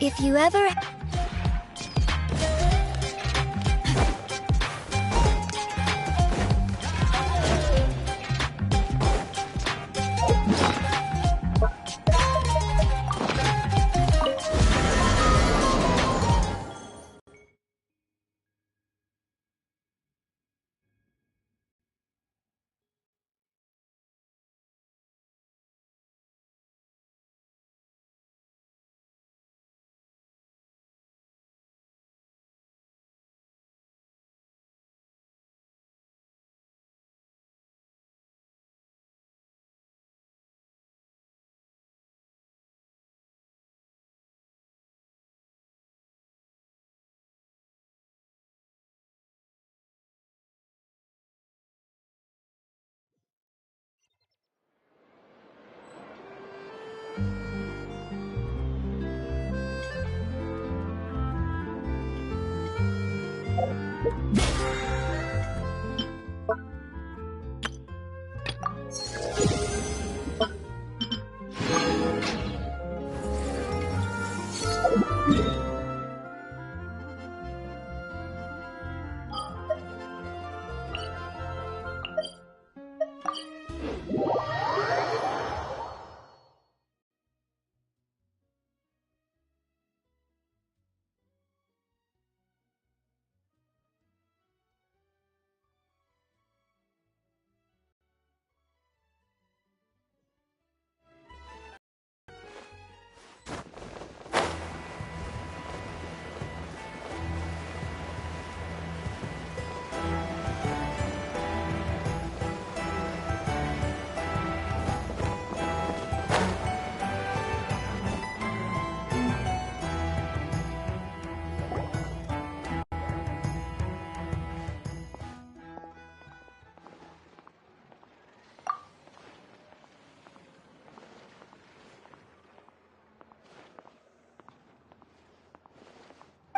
If you ever...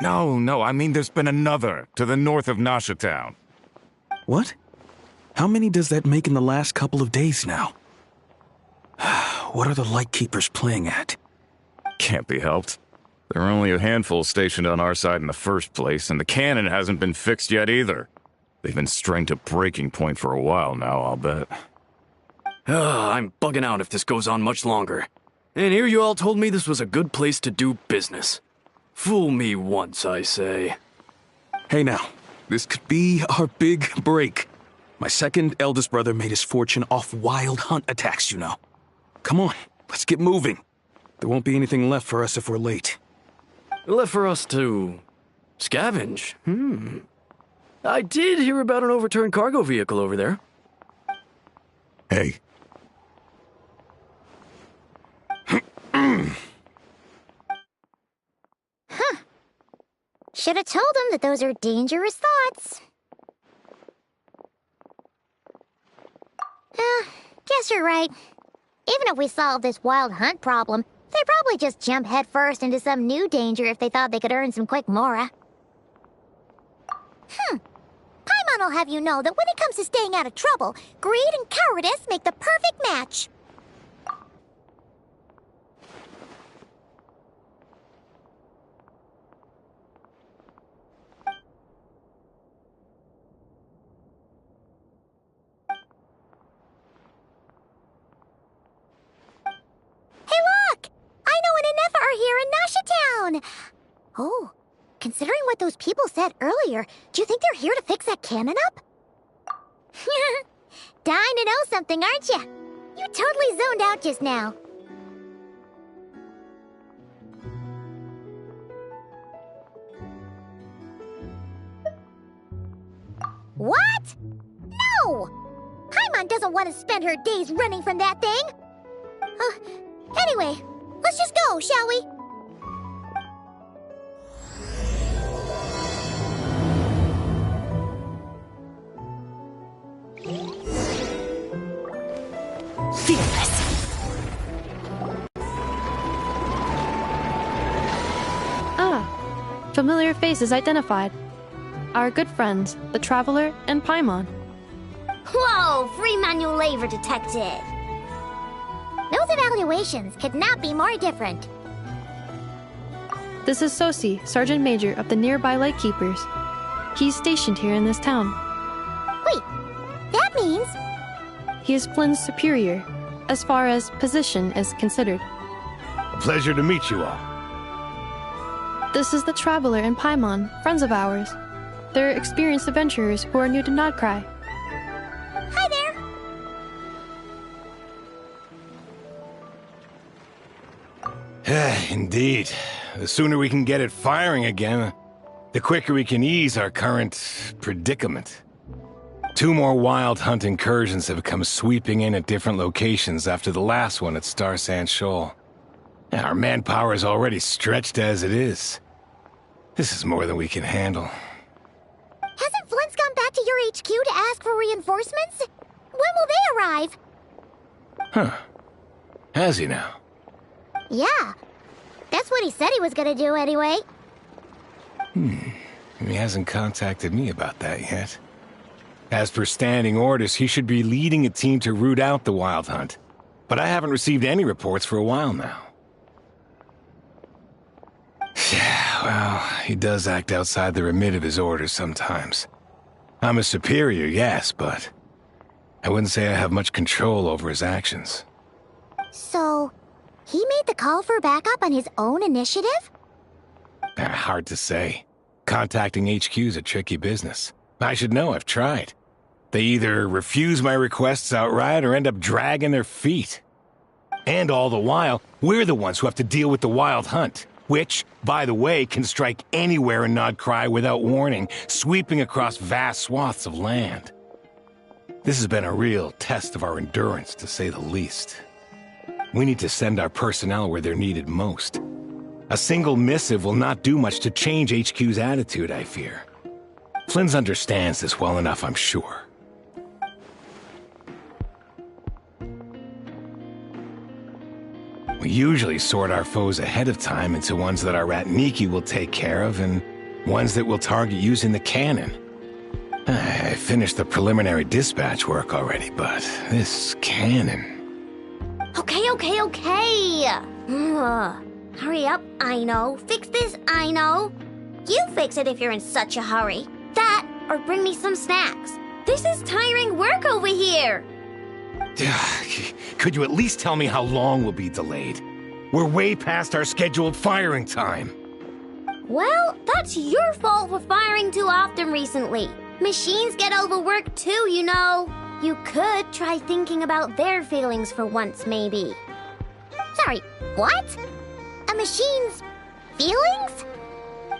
No, I mean there's been another, to the north of Nasha Town. What? How many does that make in the last couple of days now? What are the Lightkeepers playing at? Can't be helped. There are only a handful stationed on our side in the first place, and the cannon hasn't been fixed yet either. They've been strained to breaking point for a while now, I'll bet. I'm bugging out if this goes on much longer. And here you all told me this was a good place to do business. Fool me once, I say. Hey now, this could be our big break. My second eldest brother made his fortune off wild hunt attacks, you know. Come on, let's get moving. There won't be anything left for us if we're late. Left for us to... scavenge? I did hear about an overturned cargo vehicle over there. Hey. Should have told him that those are dangerous thoughts. Guess you're right. Even if we solve this wild hunt problem, they'd probably just jump headfirst into some new danger if they thought they could earn some quick mora. I'm on Archon will have you know that when it comes to staying out of trouble, greed and cowardice make the perfect match. Hey, look! I know an Inefa are here in Nasha Town! Oh, considering what those people said earlier, do you think they're here to fix that cannon up? Dying to know something, aren't you? You totally zoned out just now. What? No! Paimon doesn't want to spend her days running from that thing. Anyway, let's just go, shall we? Familiar faces identified. Our good friends, the Traveler and Paimon. Whoa, free manual labor detected. Those evaluations could not be more different. This is Sosi, Sergeant Major of the nearby Lightkeepers. He's stationed here in this town. Wait, that means... He is Flynn's superior, as far as position is considered. A pleasure to meet you all. This is the Traveler and Paimon, friends of ours. They're experienced adventurers who are new to Nodcry. Hi there! Indeed. The sooner we can get it firing again, the quicker we can ease our current predicament. 2 more wild hunt incursions have come sweeping in at different locations after the last one at Star Sand Shoal. Our manpower is already stretched as it is. This is more than we can handle. Hasn't Flint's gone back to your HQ to ask for reinforcements? When will they arrive? Huh. Has he now? Yeah. That's what he said he was gonna do anyway. He hasn't contacted me about that yet. As per standing orders, he should be leading a team to root out the wild hunt. But I haven't received any reports for a while now. Yeah, well, he does act outside the remit of his orders sometimes. I'm a superior, yes, but I wouldn't say I have much control over his actions. So, he made the call for backup on his own initiative? Hard to say. Contacting HQ is a tricky business. I should know, I've tried. They either refuse my requests outright or end up dragging their feet. And all the while, we're the ones who have to deal with the wild hunt, which, by the way, can strike anywhere in Nodcry without warning, sweeping across vast swaths of land. This has been a real test of our endurance, to say the least. We need to send our personnel where they're needed most. A single missive will not do much to change HQ's attitude, I fear. Flynn's understands this well enough, I'm sure. We usually sort our foes ahead of time into ones that our Ratniki will take care of and ones that we'll target using the cannon. I finished the preliminary dispatch work already, but this cannon... Okay. Hurry up, I know. Fix this, I know. You fix it if you're in such a hurry. That, or bring me some snacks. This is tiring work over here. Could you at least tell me how long we'll be delayed? We're way past our scheduled firing time. Well, that's your fault for firing too often recently. Machines get overworked too, you know. You could try thinking about their feelings for once, maybe. Sorry, what? A machine's feelings?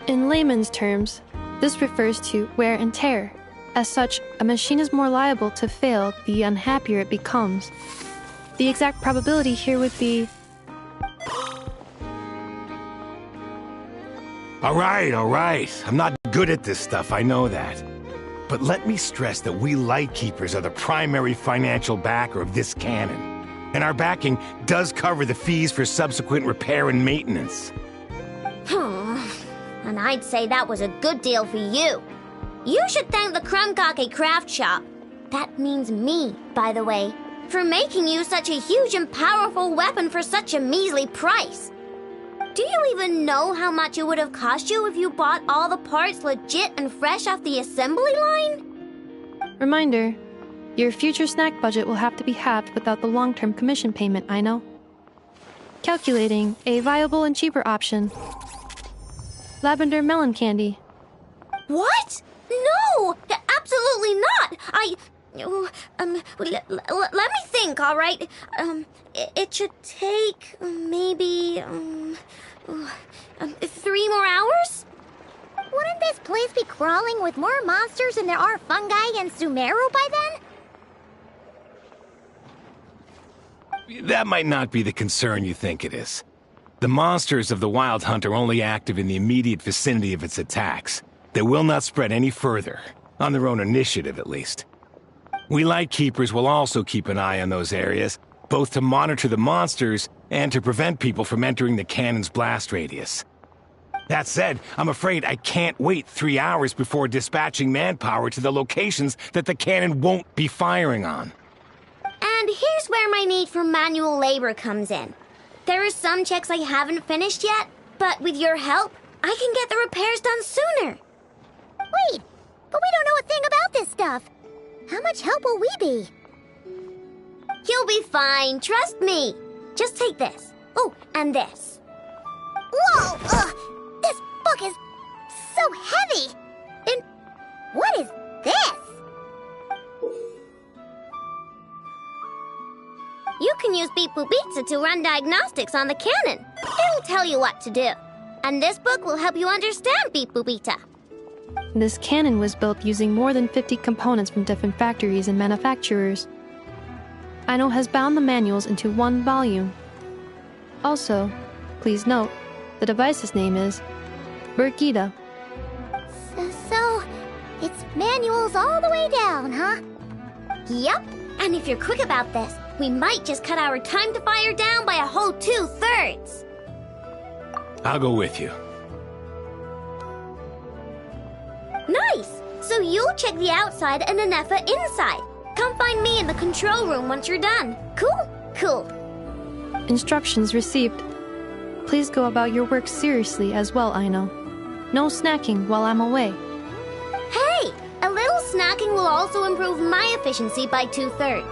In layman's terms, this refers to wear and tear. As such, a machine is more liable to fail the unhappier it becomes. The exact probability here would be... All right. I'm not good at this stuff, I know that. But let me stress that we Lightkeepers are the primary financial backer of this cannon. And our backing does cover the fees for subsequent repair and maintenance. And I'd say that was a good deal for you. You should thank the Krumkake craft shop. That means me, by the way, for making you such a huge and powerful weapon for such a measly price. Do you even know how much it would have cost you if you bought all the parts legit and fresh off the assembly line? Reminder, your future snack budget will have to be halved without the long-term commission payment, I know. Calculating a viable and cheaper option. Lavender melon candy. What? No! Absolutely not! Let me think, all right? It should take maybe 3 more hours? Wouldn't this place be crawling with more monsters than there are fungi in Sumeru by then? That might not be the concern you think it is. The monsters of the Wild Hunt are only active in the immediate vicinity of its attacks. They will not spread any further, on their own initiative at least. We Lightkeepers will also keep an eye on those areas, both to monitor the monsters and to prevent people from entering the cannon's blast radius. That said, I'm afraid I can't wait 3 hours before dispatching manpower to the locations that the cannon won't be firing on. And here's where my need for manual labor comes in. There are some checks I haven't finished yet, but with your help, I can get the repairs done sooner. Wait, but we don't know a thing about this stuff. How much help will we be? You'll be fine, trust me. Just take this. Oh, and this. Whoa! This book is so heavy! And what is this? You can use Beep Boop Pizza to run diagnostics on the cannon. It'll tell you what to do. And this book will help you understand Beep Boop Pizza. This cannon was built using more than 50 components from different factories and manufacturers. Aino has bound the manuals into one volume. Also, please note, the device's name is Burkida. So, it's manuals all the way down, huh? Yep, and if you're quick about this, we might just cut our time to fire down by a whole 2/3. I'll go with you. Nice! So you'll check the outside and Anefa inside. Come find me in the control room once you're done. Cool? Cool. Instructions received. Please go about your work seriously as well, Aino. No snacking while I'm away. Hey! A little snacking will also improve my efficiency by 2/3.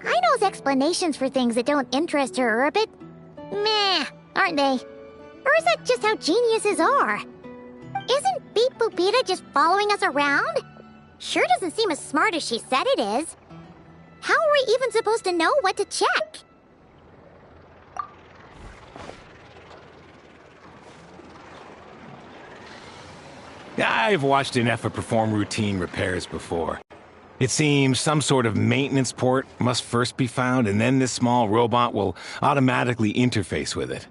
Aino's explanations for things that don't interest her are a bit meh, aren't they? Or is that just how geniuses are? Isn't Beep Boopita just following us around? Sure doesn't seem as smart as she said it is. How are we even supposed to know what to check? I've watched Anefa perform routine repairs before. It seems some sort of maintenance port must first be found, and then this small robot will automatically interface with it.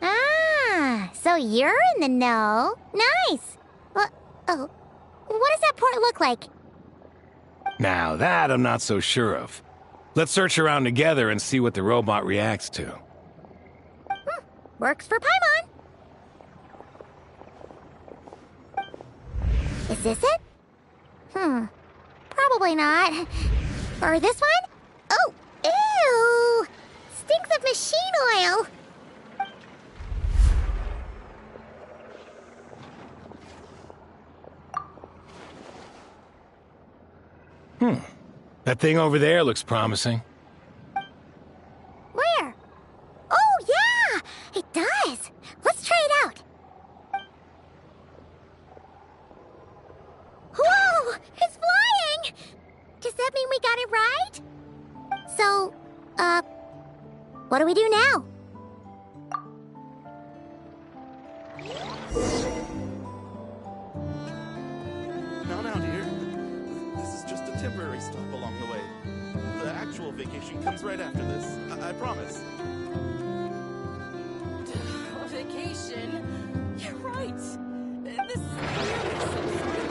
Ah, so you're in the know. Nice. What does that port look like? Now, that I'm not so sure of. Let's search around together and see what the robot reacts to. Works for Paimon. Is this it? Probably not. Or this one? Oh, ew! Stinks of machine oil! That thing over there looks promising. Where? Oh, yeah! It does! Let's try it out! Whoa! It's flying! Does that mean we got it right? So, what do we do now? Now, dear. This is just a temporary stop along the way. The actual vacation comes right after this. I promise. Vacation? You're right. This is clearly some sort of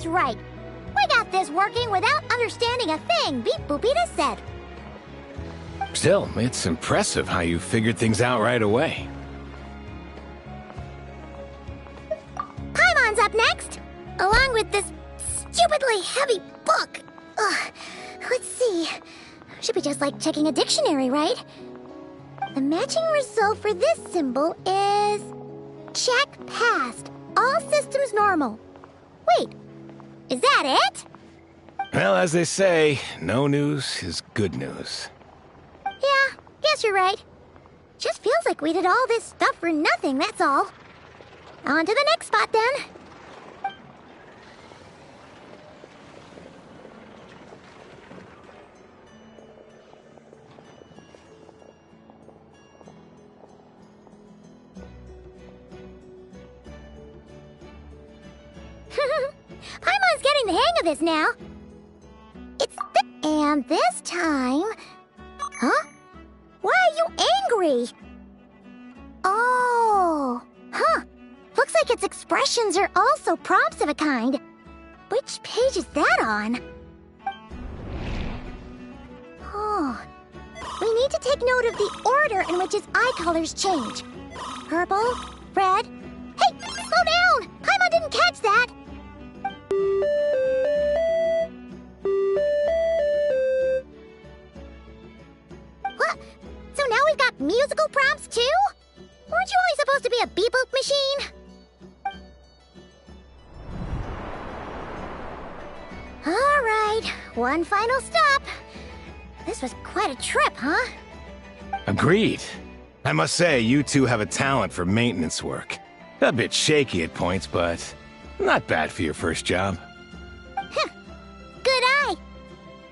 right. We got this working without understanding a thing, Beep Boopita said. Still, it's impressive how you figured things out right away. Paimon's up next, along with this stupidly heavy book. Ugh. Let's see. Should be just like checking a dictionary, right? The matching result for this symbol is... check passed. All systems normal. Wait, is that it? Well, as they say, no news is good news. Yeah, guess you're right. Just feels like we did all this stuff for nothing, that's all. On to the next spot, then. Paimon's getting the hang of this now. And this time... Huh? Why are you angry? Oh, huh. Looks like its expressions are also prompts of a kind. Which page is that on? Oh. We need to take note of the order in which its eye colors change. Purple, red... Hey, slow down! Paimon didn't catch that! What? So now we've got musical prompts too? Weren't you only supposed to be a beep-boop machine? Alright, one final stop. This was quite a trip, huh? Agreed. I must say, you two have a talent for maintenance work. A bit shaky at points, but not bad for your first job. Good eye.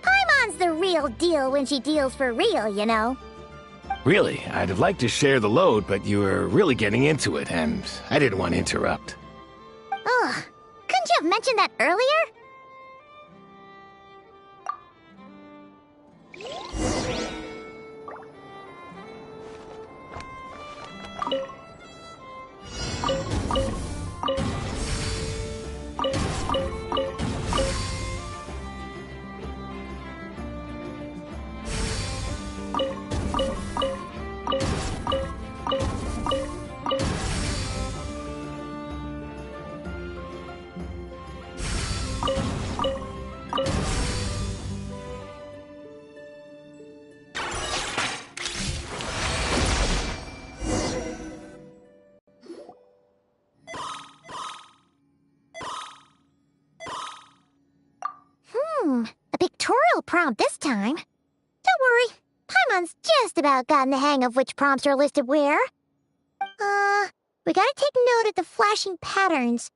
Paimon's the real deal when she deals for real, you know. Really, I'd have liked to share the load, but you were really getting into it, and I didn't want to interrupt. Ugh, couldn't you have mentioned that earlier? A pictorial prompt this time. Don't worry, Paimon's just about gotten the hang of which prompts are listed where. We gotta take note of the flashing patterns.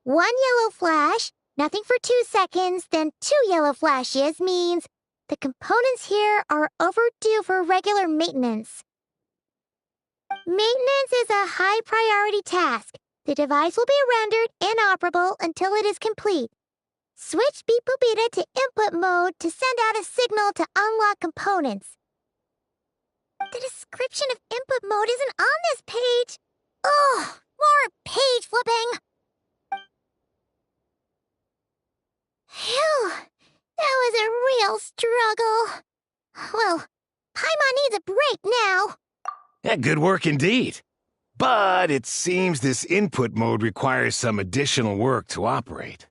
1 yellow flash, nothing for 2 seconds, then 2 yellow flashes means the components here are overdue for regular maintenance. Maintenance is a high priority task. The device will be rendered inoperable until it is complete. Switch Beep Boopita to input mode to send out a signal to unlock components. The description of input mode isn't on this page. Ugh, more page flipping. Phew, that was a real struggle. Well, Paimon needs a break now. Yeah, good work indeed. But it seems this input mode requires some additional work to operate.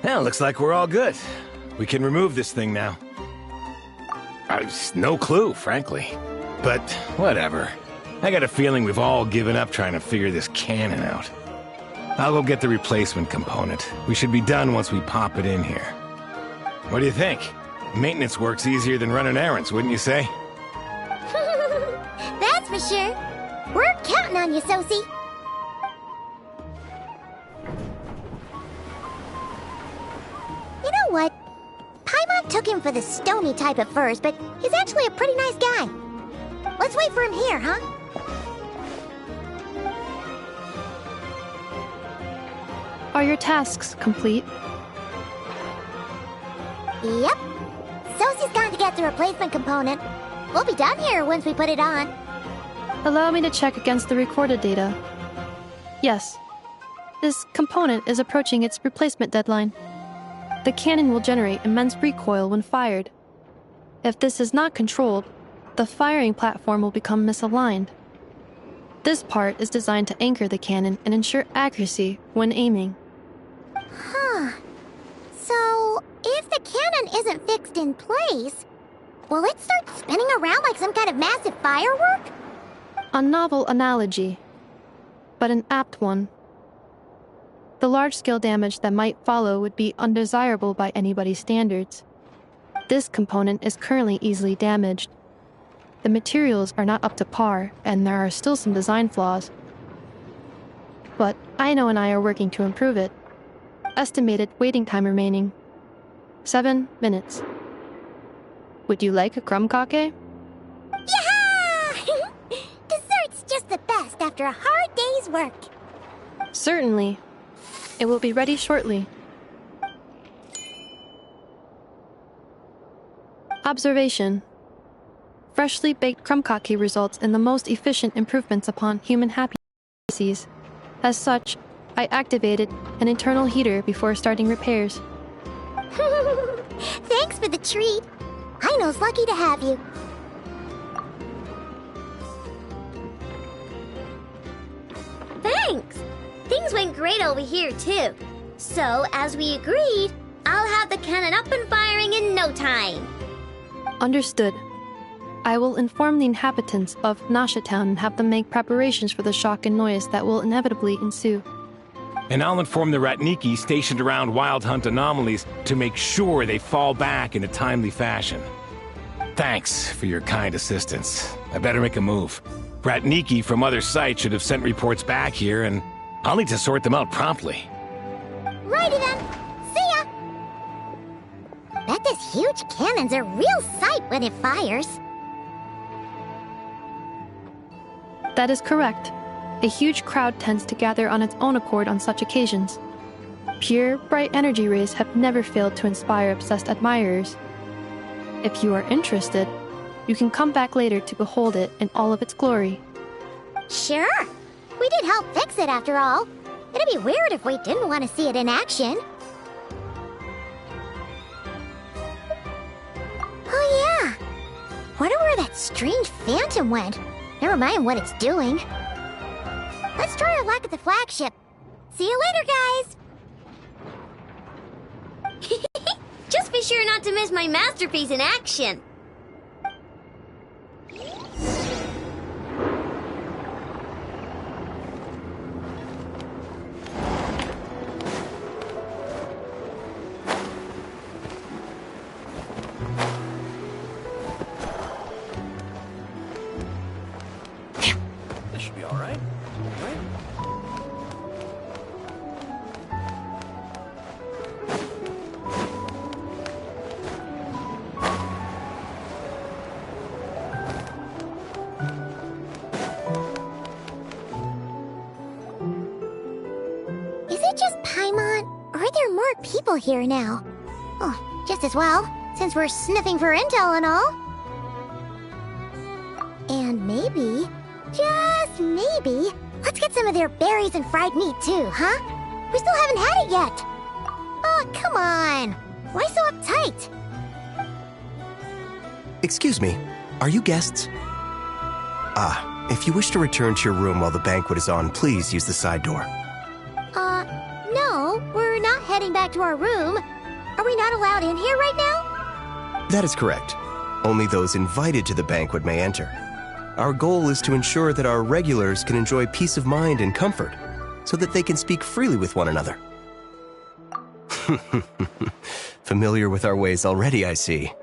Now, looks like we're all good. We can remove this thing now. No clue, frankly. But whatever. I got a feeling we've all given up trying to figure this cannon out. I'll go get the replacement component. We should be done once we pop it in here. What do you think? Maintenance work's easier than running errands, wouldn't you say? That's for sure. We're counting on you, Sosie. You know what? Paimon took him for the stony type at first, but he's actually a pretty nice guy. Let's wait for him here, huh? Are your tasks complete? Yep. Sosie's gone to get the replacement component. We'll be done here once we put it on. Allow me to check against the recorded data. Yes. This component is approaching its replacement deadline. The cannon will generate immense recoil when fired. If this is not controlled, the firing platform will become misaligned. This part is designed to anchor the cannon and ensure accuracy when aiming. Huh. So, if the cannon isn't fixed in place, will it start spinning around like some kind of massive firework? A novel analogy, but an apt one. The large-scale damage that might follow would be undesirable by anybody's standards. This component is currently easily damaged. The materials are not up to par, and there are still some design flaws. But Aino and I are working to improve it. Estimated waiting time remaining: 7 minutes. Would you like a crumb cake? Yeah! Dessert's just the best after a hard day's work. Certainly. It will be ready shortly. Observation. Freshly baked crumb cake results in the most efficient improvements upon human happiness. As such, I activated an internal heater before starting repairs. Thanks for the treat. Aino's lucky to have you. Thanks! Things went great over here, too. So, as we agreed, I'll have the cannon up and firing in no time. Understood. I will inform the inhabitants of Nasha Town and have them make preparations for the shock and noise that will inevitably ensue. And I'll inform the Ratniki stationed around Wild Hunt anomalies to make sure they fall back in a timely fashion. Thanks for your kind assistance. I better make a move. Ratniki from other sites should have sent reports back here, and I'll need to sort them out promptly. Righty then. See ya! Bet this huge cannon's a real sight when it fires. That is correct. A huge crowd tends to gather on its own accord on such occasions. Pure, bright energy rays have never failed to inspire obsessed admirers. If you are interested, you can come back later to behold it in all of its glory. Sure. We did help fix it after all. It'd be weird if we didn't want to see it in action. Oh yeah. Wonder where that strange phantom went. Never mind what it's doing. Let's try our luck at the flagship. See you later, guys! Just be sure not to miss my masterpiece in action. This should be all right, right? Is it just Paimon, or are there more people here now? Oh, just as well, since we're sniffing for intel and all. And maybe, just maybe, let's get some of their berries and fried meat too, huh? We still haven't had it yet. Oh, come on. Why so uptight? Excuse me, are you guests? If you wish to return to your room while the banquet is on, please use the side door. No, we're not heading back back to our room. Are we not allowed in here right now? That is correct. Only those invited to the banquet may enter. Our goal is to ensure that our regulars can enjoy peace of mind and comfort, so that they can speak freely with one another. Familiar with our ways already, I see.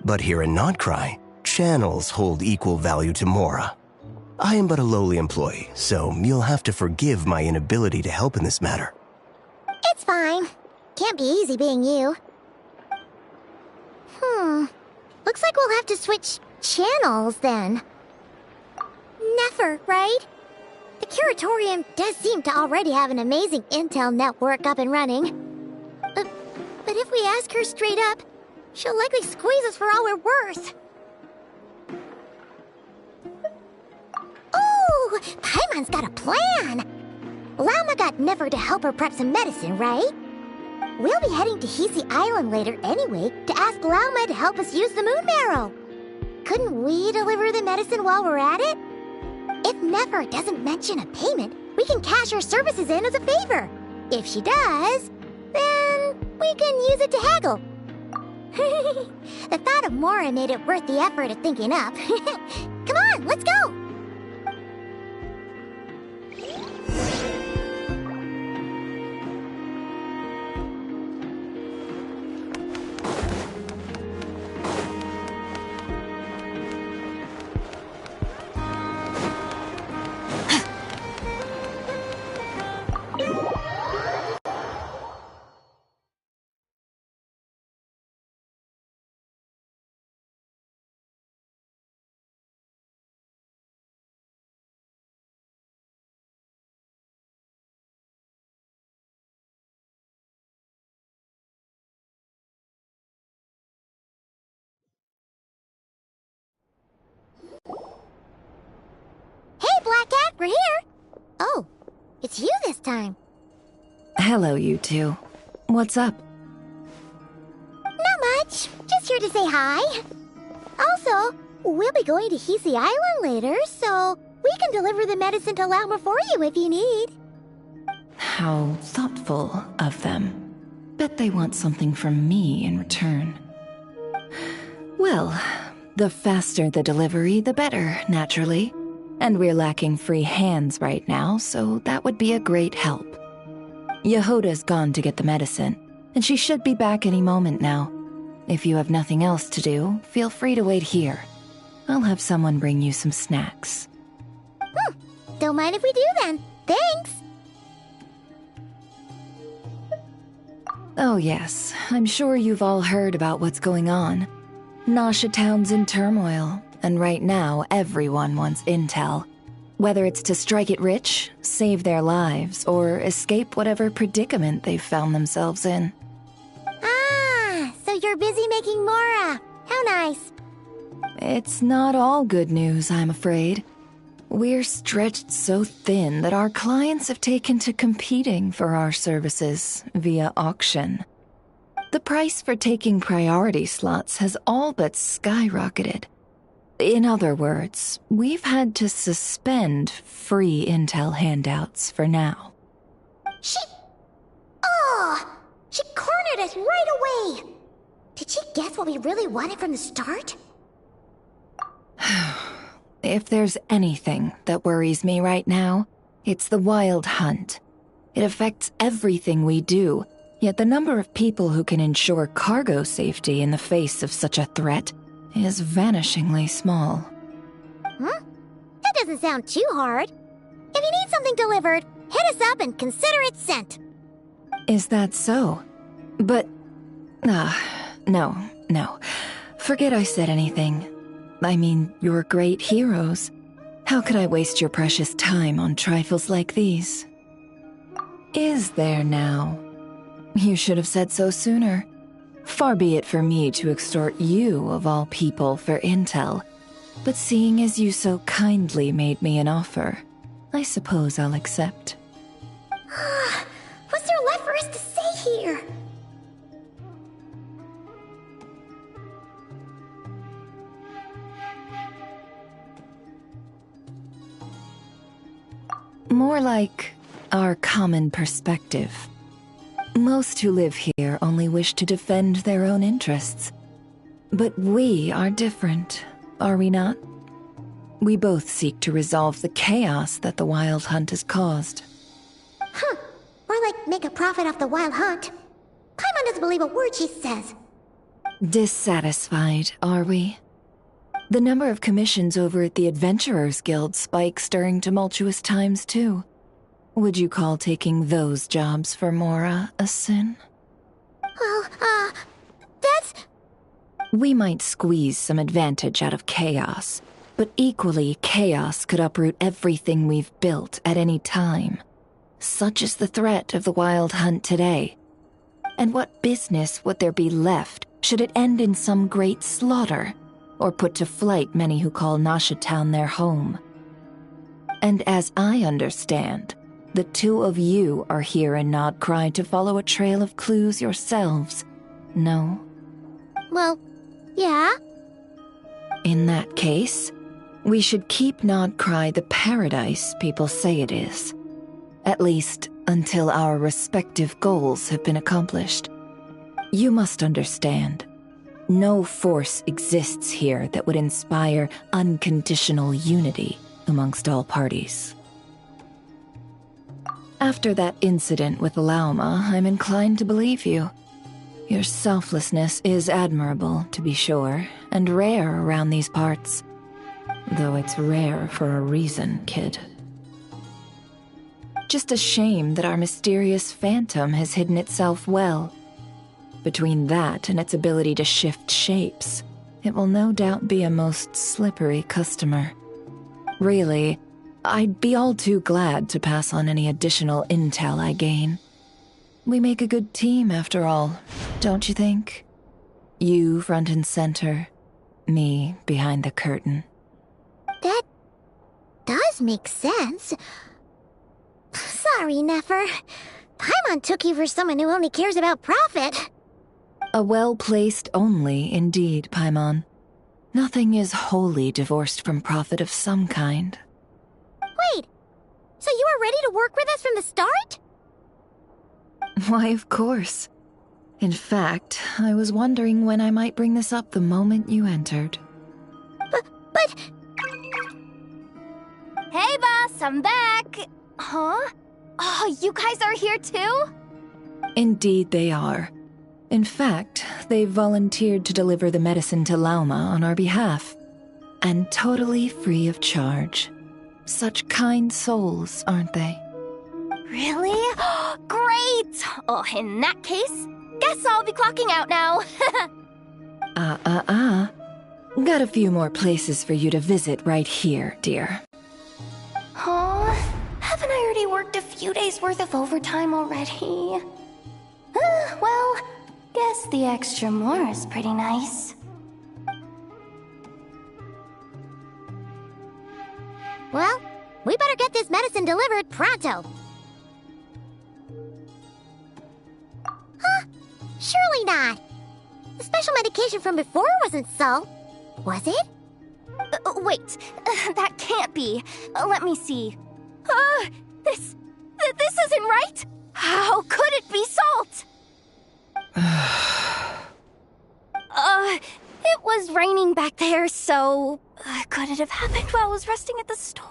But here in Notcry, channels hold equal value to Mora. I am but a lowly employee, so you'll have to forgive my inability to help in this matter. It's fine. Can't be easy being you. Looks like we'll have to switch channels then. Never, right? The Curatorium does seem to already have an amazing intel network up and running. But if we ask her straight up, she'll likely squeeze us for all we're worth. Ooh, Paimon's got a plan! Llama got Never to help her prep some medicine, right? We'll be heading to Hisi Island later anyway to ask Llama to help us use the moon marrow. Couldn't we deliver the medicine while we're at it? If Never doesn't mention a payment, we can cash her services in as a favor. If she does, then we can use it to haggle. The thought of Mora made it worth the effort of thinking up. Come on, let's go! Hey, Black Cat, we're here! Oh, it's you this time. Hello, you two. What's up? Not much. Just here to say hi. Also, we'll be going to Hisi Island later, so we can deliver the medicine to Llama for you if you need. How thoughtful of them. Bet they want something from me in return. Well, the faster the delivery, the better, naturally. And we're lacking free hands right now, so that would be a great help. Yehoda's gone to get the medicine, and she should be back any moment now. If you have nothing else to do, feel free to wait here. I'll have someone bring you some snacks. Don't mind if we do then. Thanks! Oh yes, I'm sure you've all heard about what's going on. Nasha Town's in turmoil, and right now everyone wants intel. Whether it's to strike it rich, save their lives, or escape whatever predicament they've found themselves in. Ah, so you're busy making Mora. How nice. It's not all good news, I'm afraid. We're stretched so thin that our clients have taken to competing for our services via auction. The price for taking priority slots has all but skyrocketed. In other words, we've had to suspend free intel handouts for now. She cornered us right away! Did she guess what we really wanted from the start? If there's anything that worries me right now, it's the Wild Hunt. It affects everything we do, yet the number of people who can ensure cargo safety in the face of such a threat is vanishingly small. That doesn't sound too hard. If you need something delivered, hit us up and consider it sent. Is that so? But... no. Forget I said anything. I mean, you're great heroes. How could I waste your precious time on trifles like these? Is there now? You should have said so sooner. Far be it for me to extort you, of all people, for intel. But seeing as you so kindly made me an offer, I suppose I'll accept. What's there left for us to say here? More like our common perspective. Most who live here only wish to defend their own interests. But we are different, are we not? We both seek to resolve the chaos that the Wild Hunt has caused. Huh. Or like make a profit off the Wild Hunt. Paimon doesn't believe a word she says. Dissatisfied, are we? The number of commissions over at the Adventurers Guild spikes during tumultuous times, too. Would you call taking those jobs for Mora a sin? Well, that's... We might squeeze some advantage out of chaos, but equally, chaos could uproot everything we've built at any time. Such is the threat of the Wild Hunt today. And what business would there be left should it end in some great slaughter, or put to flight many who call Nasha Town their home? And as I understand, the two of you are here in Nodcry to follow a trail of clues yourselves, no? Well, yeah. In that case, we should keep Nodcry the paradise people say it is. At least, until our respective goals have been accomplished. You must understand, no force exists here that would inspire unconditional unity amongst all parties. After that incident with Lauma, I'm inclined to believe you. Your selflessness is admirable, to be sure, and rare around these parts. Though it's rare for a reason, kid. Just a shame that our mysterious phantom has hidden itself well. Between that and its ability to shift shapes, it will no doubt be a most slippery customer. Really, I'd be all too glad to pass on any additional intel I gain. We make a good team, after all, don't you think? You front and center, me behind the curtain. That does make sense. Sorry, Nefer. Paimon took you for someone who only cares about profit. A well-placed only, indeed, Paimon. Nothing is wholly divorced from profit of some kind. Wait, so you were ready to work with us from the start? Why, of course. In fact, I was wondering when I might bring this up the moment you entered. But... Hey, boss, I'm back! Huh? Oh, you guys are here too? Indeed they are. In fact, they've volunteered to deliver the medicine to Lauma on our behalf. And totally free of charge. Such kind souls, aren't they? Really? Great! Oh, in that case, guess I'll be clocking out now. Got a few more places for you to visit right here, dear. Huh? Haven't I already worked a few days' worth of overtime already? Well, guess the extra more is pretty nice. Well, we better get this medicine delivered pronto. Huh? Surely not. The special medication from before wasn't so. Was it? Wait, that can't be. Let me see. This isn't right! How could it be salt? It was raining back there, so... could it have happened while I was resting at the store?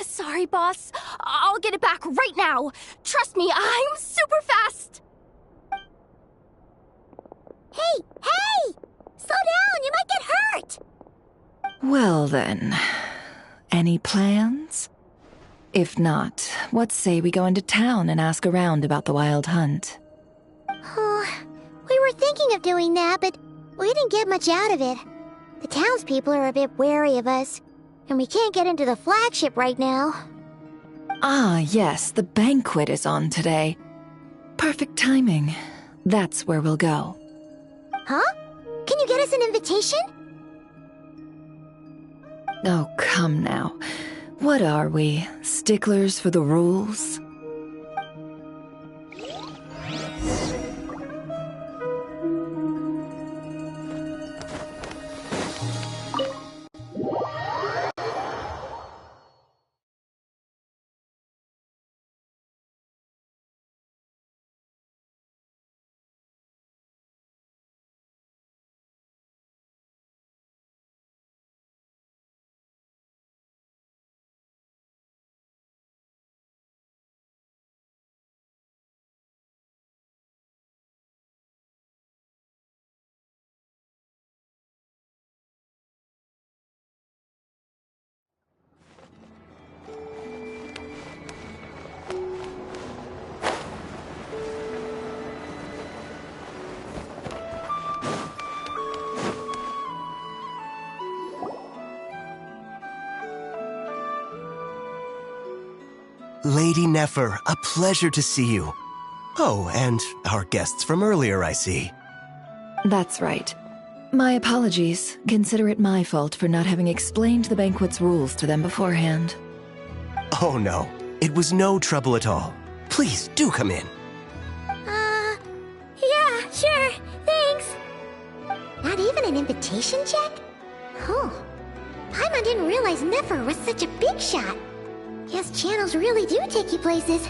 Sorry, boss. I'll get it back right now. Trust me, I'm super fast. Hey! Slow down, you might get hurt! Well then, any plans? If not, what say we go into town and ask around about the Wild Hunt? We were thinking of doing that, but we didn't get much out of it. The townspeople are a bit wary of us, and we can't get into the flagship right now. Ah, yes, the banquet is on today. Perfect timing. That's where we'll go. Huh? Can you get us an invitation? Oh, come now. What are we, sticklers for the rules? Lady Nefer, a pleasure to see you. Oh, and our guests from earlier, I see. That's right. My apologies. Consider it my fault for not having explained the banquet's rules to them beforehand. Oh no, it was no trouble at all. Please, do come in. Yeah, sure, thanks. Not even an invitation check? Oh, Paimon didn't realize Nefer was such a big shot. Guess channels really do take you places.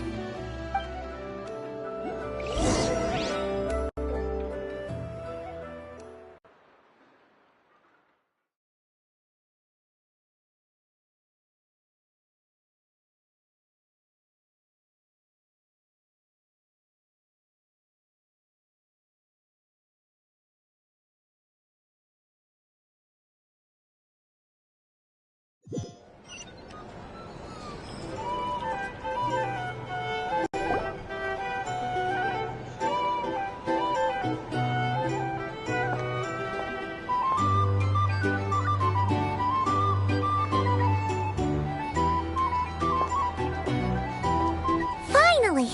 Finally!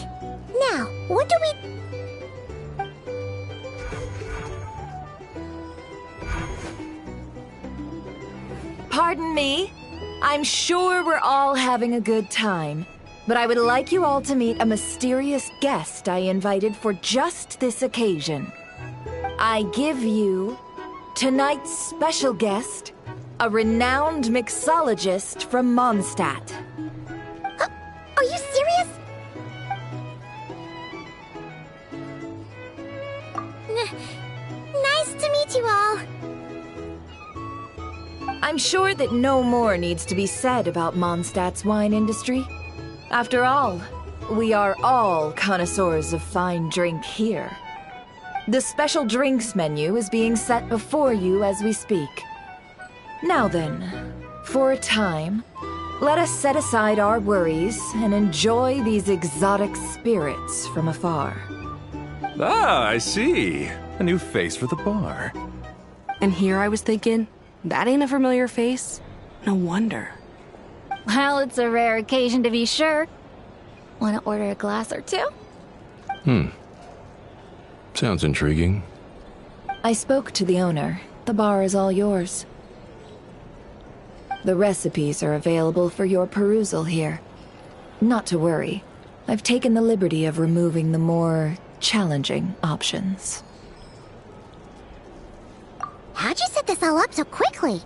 Now, what do we... Pardon me? I'm sure we're all having a good time, but I would like you all to meet a mysterious guest I invited for just this occasion. I give you tonight's special guest, a renowned mixologist from Mondstadt. Are you serious? Nice to meet you all. I'm sure that no more needs to be said about Mondstadt's wine industry. After all, we are all connoisseurs of fine drink here. The special drinks menu is being set before you as we speak. Now then, for a time, let us set aside our worries and enjoy these exotic spirits from afar. Ah, I see. A new face for the bar. And here I was thinking, that ain't a familiar face. No wonder. Well, it's a rare occasion to be sure. Want to order a glass or two? Sounds intriguing. I spoke to the owner. The bar is all yours. The recipes are available for your perusal here. Not to worry. I've taken the liberty of removing the more challenging options. How'd you set this all up so quickly?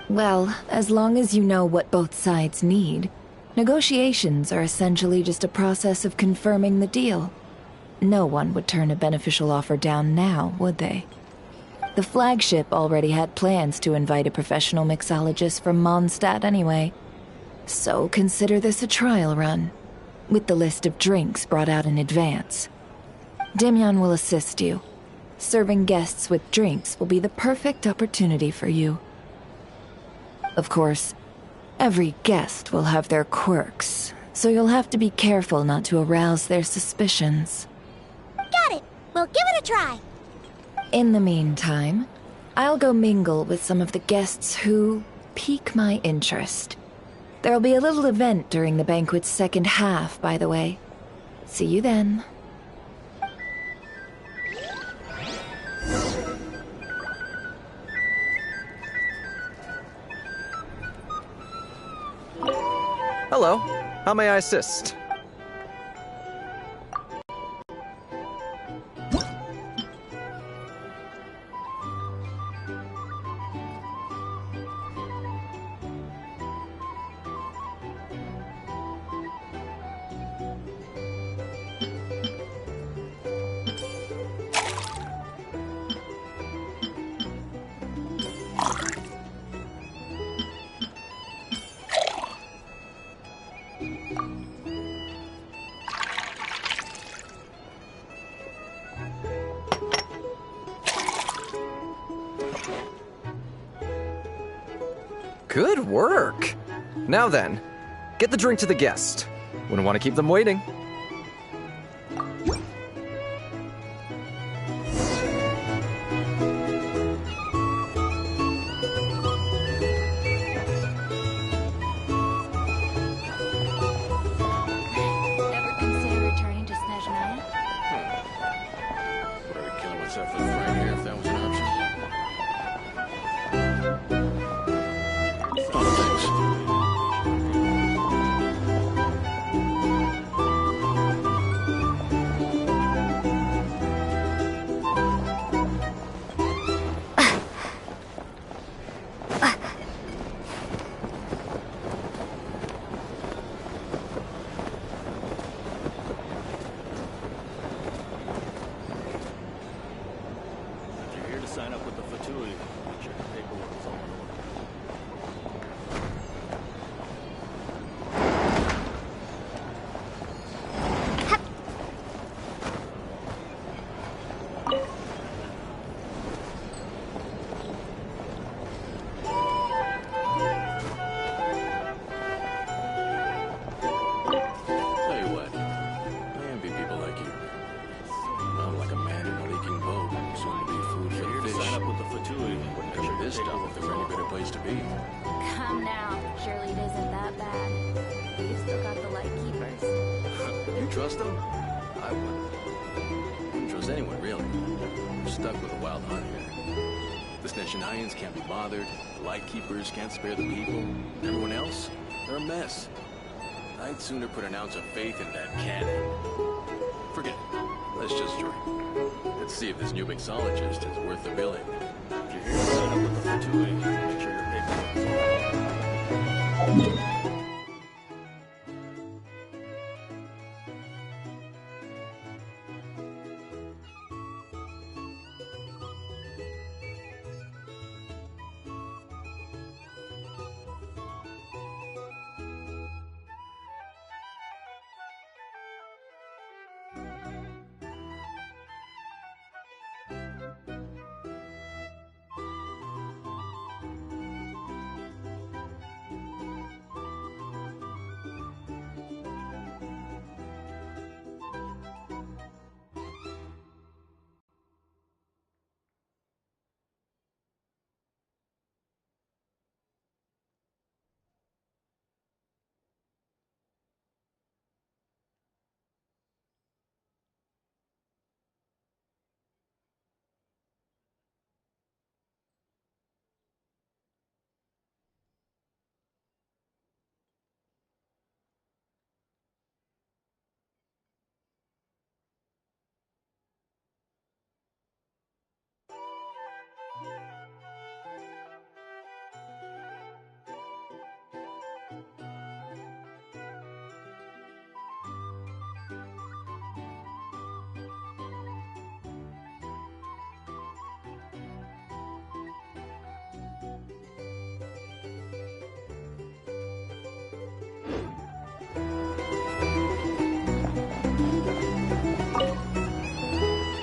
Well, as long as you know what both sides need, negotiations are essentially just a process of confirming the deal. No one would turn a beneficial offer down now, would they? The flagship already had plans to invite a professional mixologist from Mondstadt anyway. So consider this a trial run, with the list of drinks brought out in advance. Demyon will assist you. Serving guests with drinks will be the perfect opportunity for you. Of course, every guest will have their quirks, so you'll have to be careful not to arouse their suspicions. Got it! We'll give it a try! In the meantime, I'll go mingle with some of the guests who pique my interest. There'll be a little event during the banquet's second half, by the way. See you then. Hello. How may I assist? Good work! Now then, get the drink to the guest. Wouldn't want to keep them waiting. don't know if there's any better place to be. Come now. Surely it isn't that bad. We've still got the light keepers. You trust them? I wouldn't. Wouldn't trust anyone, really. We're stuck with a wild hunt here. The Sneshanians can't be bothered. The Lightkeepers can't spare the people. Everyone else, they're a mess. I'd sooner put an ounce of faith in that cannon. Forget it. Let's just drink. Let's see if this new mixologist is worth the billing. If you're here to sign up with the gratuity, make sure your paperwork is all right.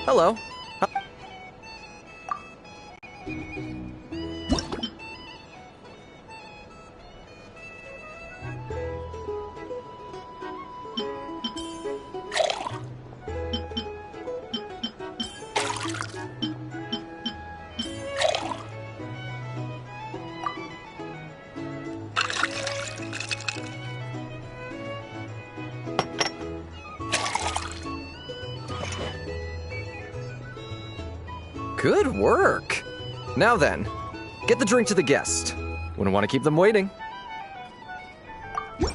Hello. Good work! Now then, get the drink to the guest. Wouldn't want to keep them waiting. I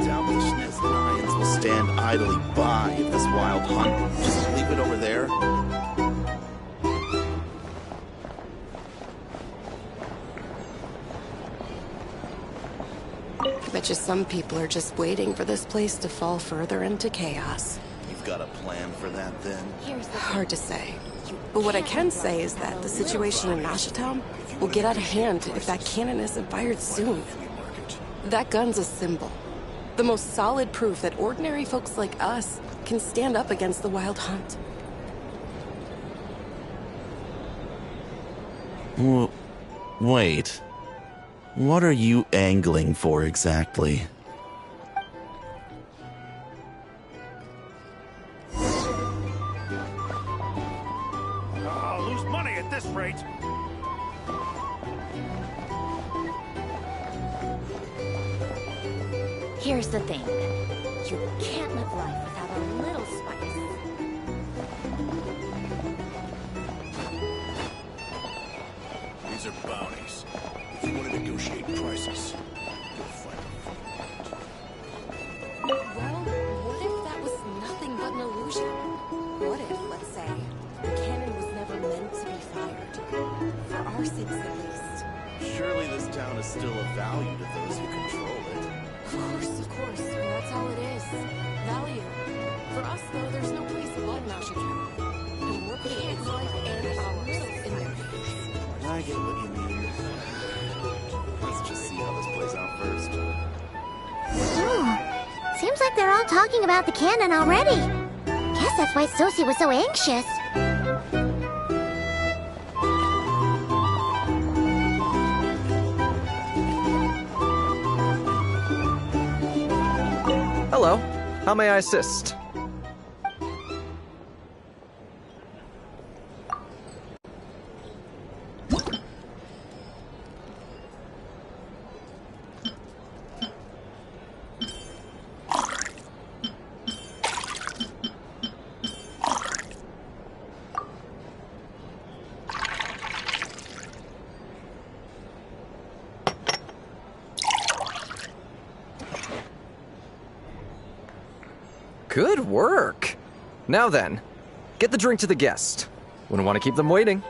doubt the Sneshanians will stand idly by if this wild hunt. Just leave it over there. Bet you some people are just waiting for this place to fall further into chaos. You've got a plan for that, then? Hard to say. But what I can say is that the situation in Nashatown will get out of hand if that cannon isn't fired soon. That gun's a symbol. The most solid proof that ordinary folks like us can stand up against the Wild Hunt. Wait. What are you angling for exactly? I'll lose money at this rate. Here's the thing. You can't live life without a little spice. These are bounties. If you want to negotiate prices, you'll find Well, what if that was nothing but an illusion? What if, let's say, the cannon was never meant to be fired? For our sakes, at least. Surely this town is still of value to those who control it. Of course. That's all it is. Value. For us, though, there's no place but Nashatown. And we're putting its life and ours in their hands. I get what you mean. Let's just see how this plays out first. Seems like they're all talking about the cannon already. Guess that's why Sosie was so anxious. Hello. How may I assist? Good work. Now then, get the drink to the guest. Wouldn't want to keep them waiting.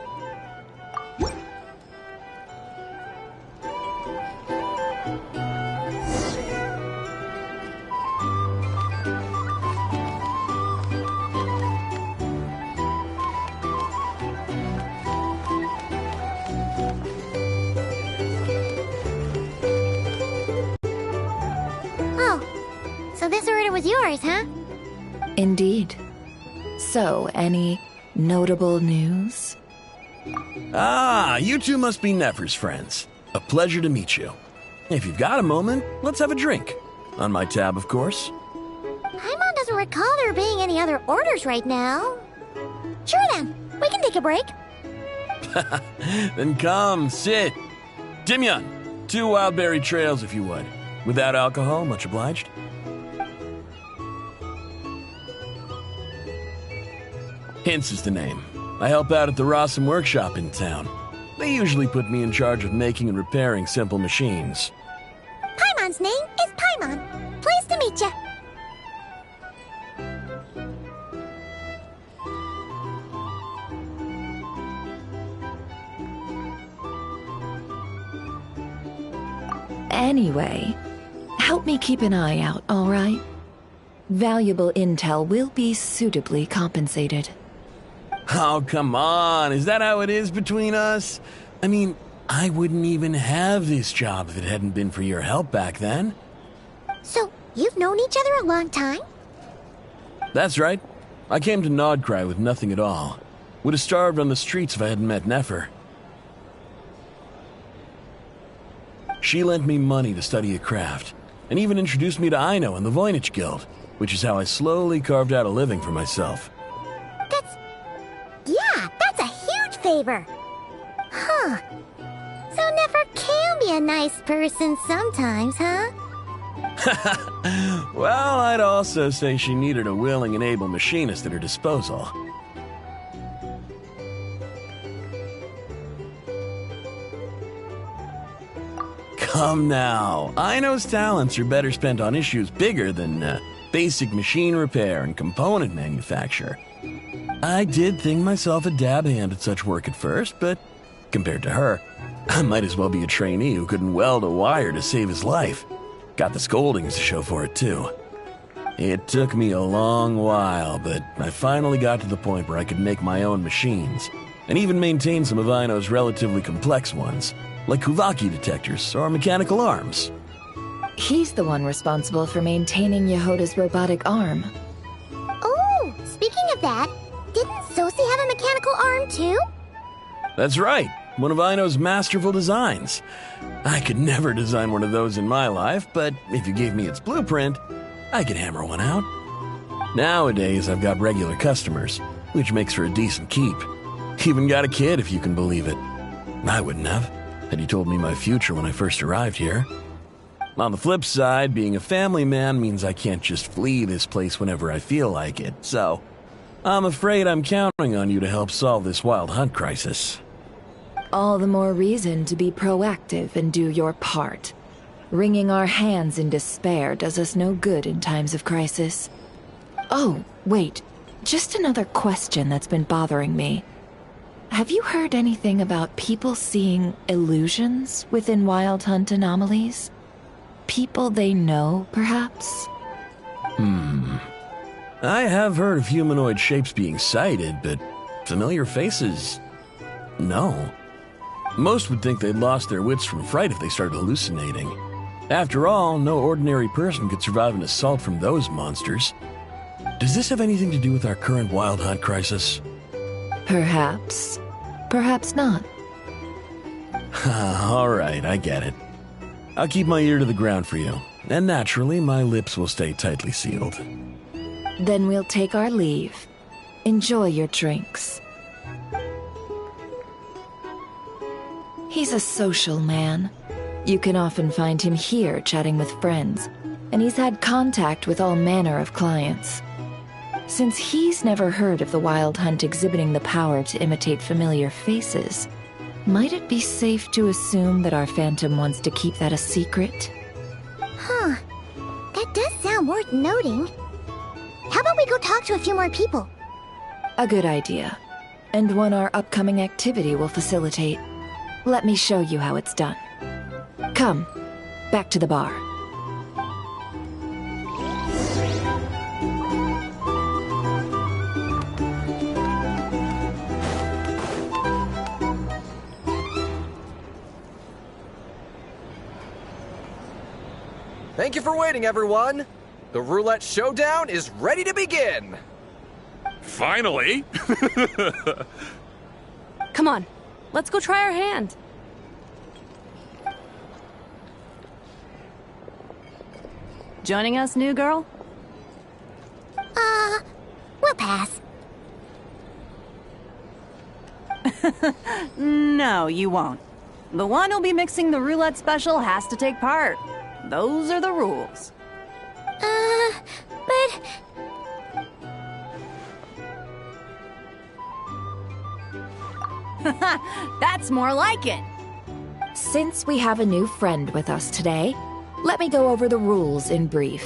Oh, so this order was yours, huh? Indeed. So, any notable news? Ah, you two must be Nefer's friends. A pleasure to meet you. If you've got a moment, let's have a drink. On my tab, of course. Paimon doesn't recall there being any other orders right now. Sure then, we can take a break. Then come, sit. Dimyon, 2 wildberry trails if you would. Without alcohol, much obliged. Hints is the name. I help out at the Rossum workshop in town. They usually put me in charge of making and repairing simple machines. Paimon's name is Paimon. Pleased to meet ya. Anyway, help me keep an eye out, all right? Valuable intel will be suitably compensated. Oh, come on. Is that how it is between us? I mean, I wouldn't even have this job if it hadn't been for your help back then. So, you've known each other a long time? That's right. I came to Nodcry with nothing at all. Would have starved on the streets if I hadn't met Nefer. She lent me money to study a craft, and even introduced me to Aino and the Voynich Guild, which is how I slowly carved out a living for myself. That's a huge favor. Huh. So Nefer can be a nice person sometimes, huh? Well, I'd also say she needed a willing and able machinist at her disposal. Come now. Aino's talents are better spent on issues bigger than basic machine repair and component manufacture. I did think myself a dab hand at such work at first, but compared to her, I might as well be a trainee who couldn't weld a wire to save his life. Got the scoldings to show for it, too. It took me a long while, but I finally got to the point where I could make my own machines, and even maintain some of Aino's relatively complex ones, like Kuvaki detectors or mechanical arms. He's the one responsible for maintaining Yehoda's robotic arm. Oh, speaking of that, didn't Sosi have a mechanical arm too? That's right, one of Aino's masterful designs. I could never design one of those in my life, but if you gave me its blueprint, I could hammer one out. Nowadays, I've got regular customers, which makes for a decent keep. Even got a kid, if you can believe it. I wouldn't have, had you told me my future when I first arrived here. On the flip side, being a family man means I can't just flee this place whenever I feel like it, so I'm afraid I'm counting on you to help solve this wild hunt crisis. All the more reason to be proactive and do your part. Wringing our hands in despair does us no good in times of crisis. Oh, wait. Just another question that's been bothering me. Have you heard anything about people seeing illusions within Wild Hunt anomalies? People they know, perhaps? I have heard of humanoid shapes being sighted, but familiar faces? No. Most would think they'd lost their wits from fright if they started hallucinating. After all, no ordinary person could survive an assault from those monsters. Does this have anything to do with our current Wild Hunt crisis? Perhaps. Perhaps not. All right, I get it. I'll keep my ear to the ground for you. And naturally, my lips will stay tightly sealed. Then we'll take our leave. Enjoy your drinks. He's a social man. You can often find him here chatting with friends, and he's had contact with all manner of clients. Since he's never heard of the Wild Hunt exhibiting the power to imitate familiar faces, might it be safe to assume that our Phantom wants to keep that a secret? Huh. That does sound worth noting. How about we go talk to a few more people? A good idea, and one our upcoming activity will facilitate. Let me show you how it's done. Come, back to the bar. Thank you for waiting, everyone. The roulette showdown is ready to begin. Finally! Come on, let's go try our hand. Joining us, new girl? We'll pass. No, you won't. The one who'll be mixing the roulette special has to take part. Those are the rules. But... That's more like it. Since we have a new friend with us today, let me go over the rules in brief.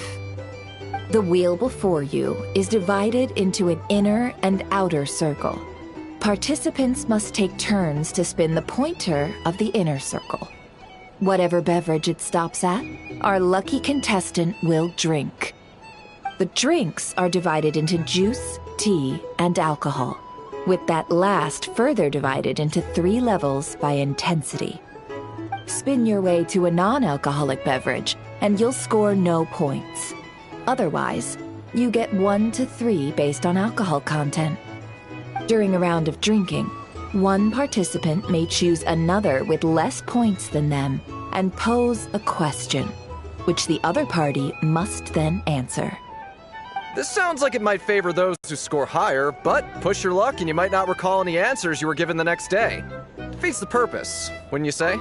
The wheel before you is divided into an inner and outer circle. Participants must take turns to spin the pointer of the inner circle. Whatever beverage it stops at, our lucky contestant will drink. The drinks are divided into juice, tea, and alcohol, with that last further divided into 3 levels by intensity. Spin your way to a non-alcoholic beverage, and you'll score no points. Otherwise, you get 1 to 3 based on alcohol content. During a round of drinking, one participant may choose another with less points than them and pose a question, which the other party must then answer. This sounds like it might favor those who score higher, but push your luck and you might not recall any answers you were given the next day. Defeats the purpose, wouldn't you say?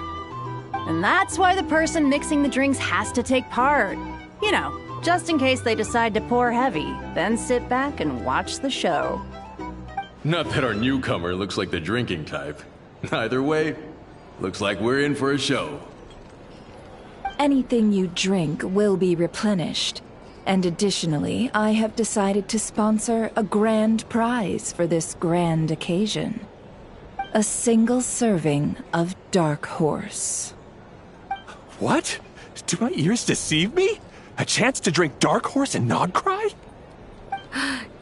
And that's why the person mixing the drinks has to take part. You know, just in case they decide to pour heavy, then sit back and watch the show. Not that our newcomer looks like the drinking type. Either way, looks like we're in for a show. Anything you drink will be replenished. And additionally, I have decided to sponsor a grand prize for this grand occasion. A single serving of Dark Horse. What? Do my ears deceive me? A chance to drink Dark Horse and not cry?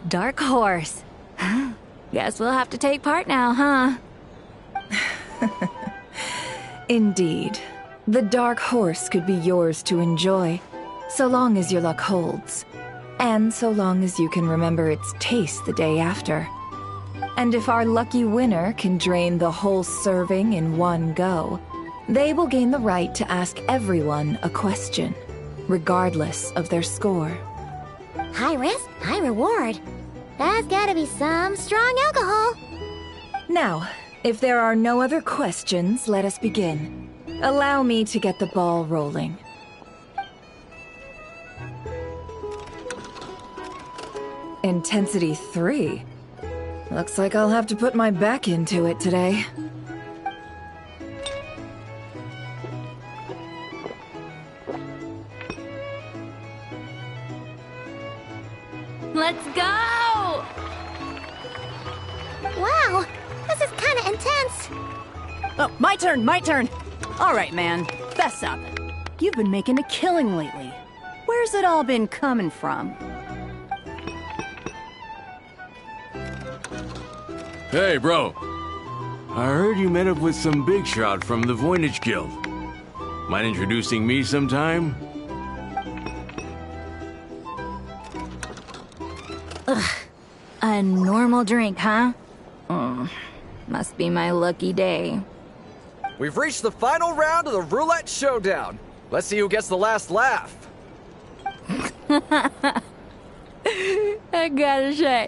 Dark Horse. Guess we'll have to take part now, huh? Indeed. The Dark Horse could be yours to enjoy, so long as your luck holds, and so long as you can remember its taste the day after. And if our lucky winner can drain the whole serving in one go, they will gain the right to ask everyone a question, regardless of their score. High risk, high reward. That's gotta be some strong alcohol. Now, if there are no other questions, let us begin. Allow me to get the ball rolling. Intensity 3. Looks like I'll have to put my back into it today. Let's go! Wow, this is kinda intense. Oh, my turn. All right, man, fess up. You've been making a killing lately. Where's it all been coming from? Hey, bro. I heard you met up with some big shot from the Voynich Guild. Mind introducing me sometime? A normal drink, huh? Must be my lucky day. We've reached the final round of the roulette showdown. Let's see who gets the last laugh. I gotta say,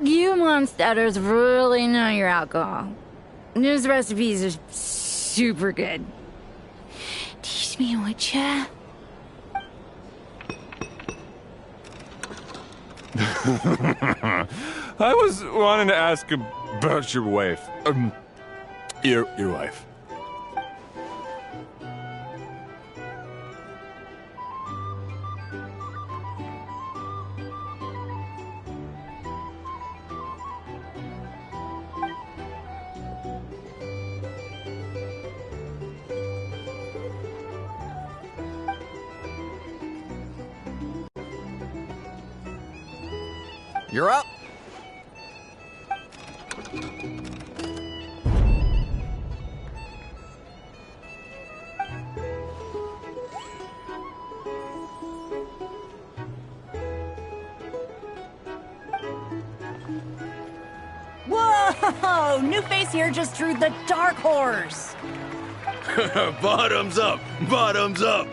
you monsters really know your alcohol. These recipes are super good. Teach me, would ya? I was wanting to ask about your wife. Your wife. You're up. Whoa! New face here just drew the dark horse. Bottoms up! Bottoms up!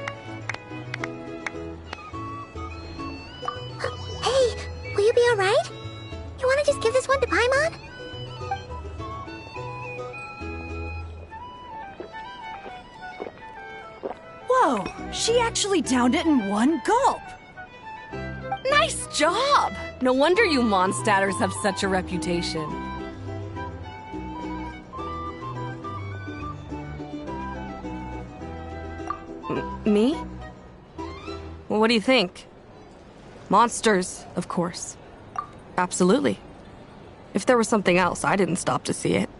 Hey, will you be alright? You wanna just give this one to Paimon? Whoa, she actually downed it in one gulp. Nice job! No wonder you monstatters have such a reputation. Me? Well, what do you think? Monsters, of course. Absolutely. If there was something else, I didn't stop to see it.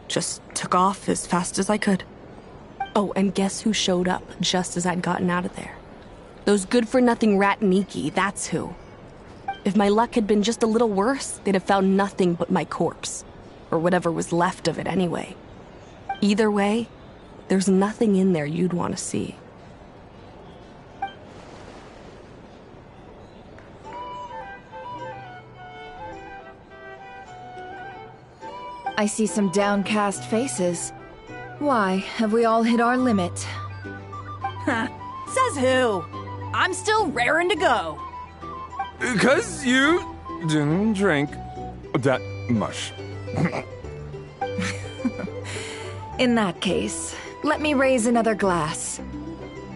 Just took off as fast as I could. Oh, and guess who showed up just as I'd gotten out of there? Those good-for-nothing rat Niki, that's who. If my luck had been just a little worse, they'd have found nothing but my corpse. Or whatever was left of it anyway. Either way, there's nothing in there you'd want to see. I see some downcast faces. Why, have we all hit our limit? Says who? I'm still raring to go. 'Cause you didn't drink that much. In that case, let me raise another glass.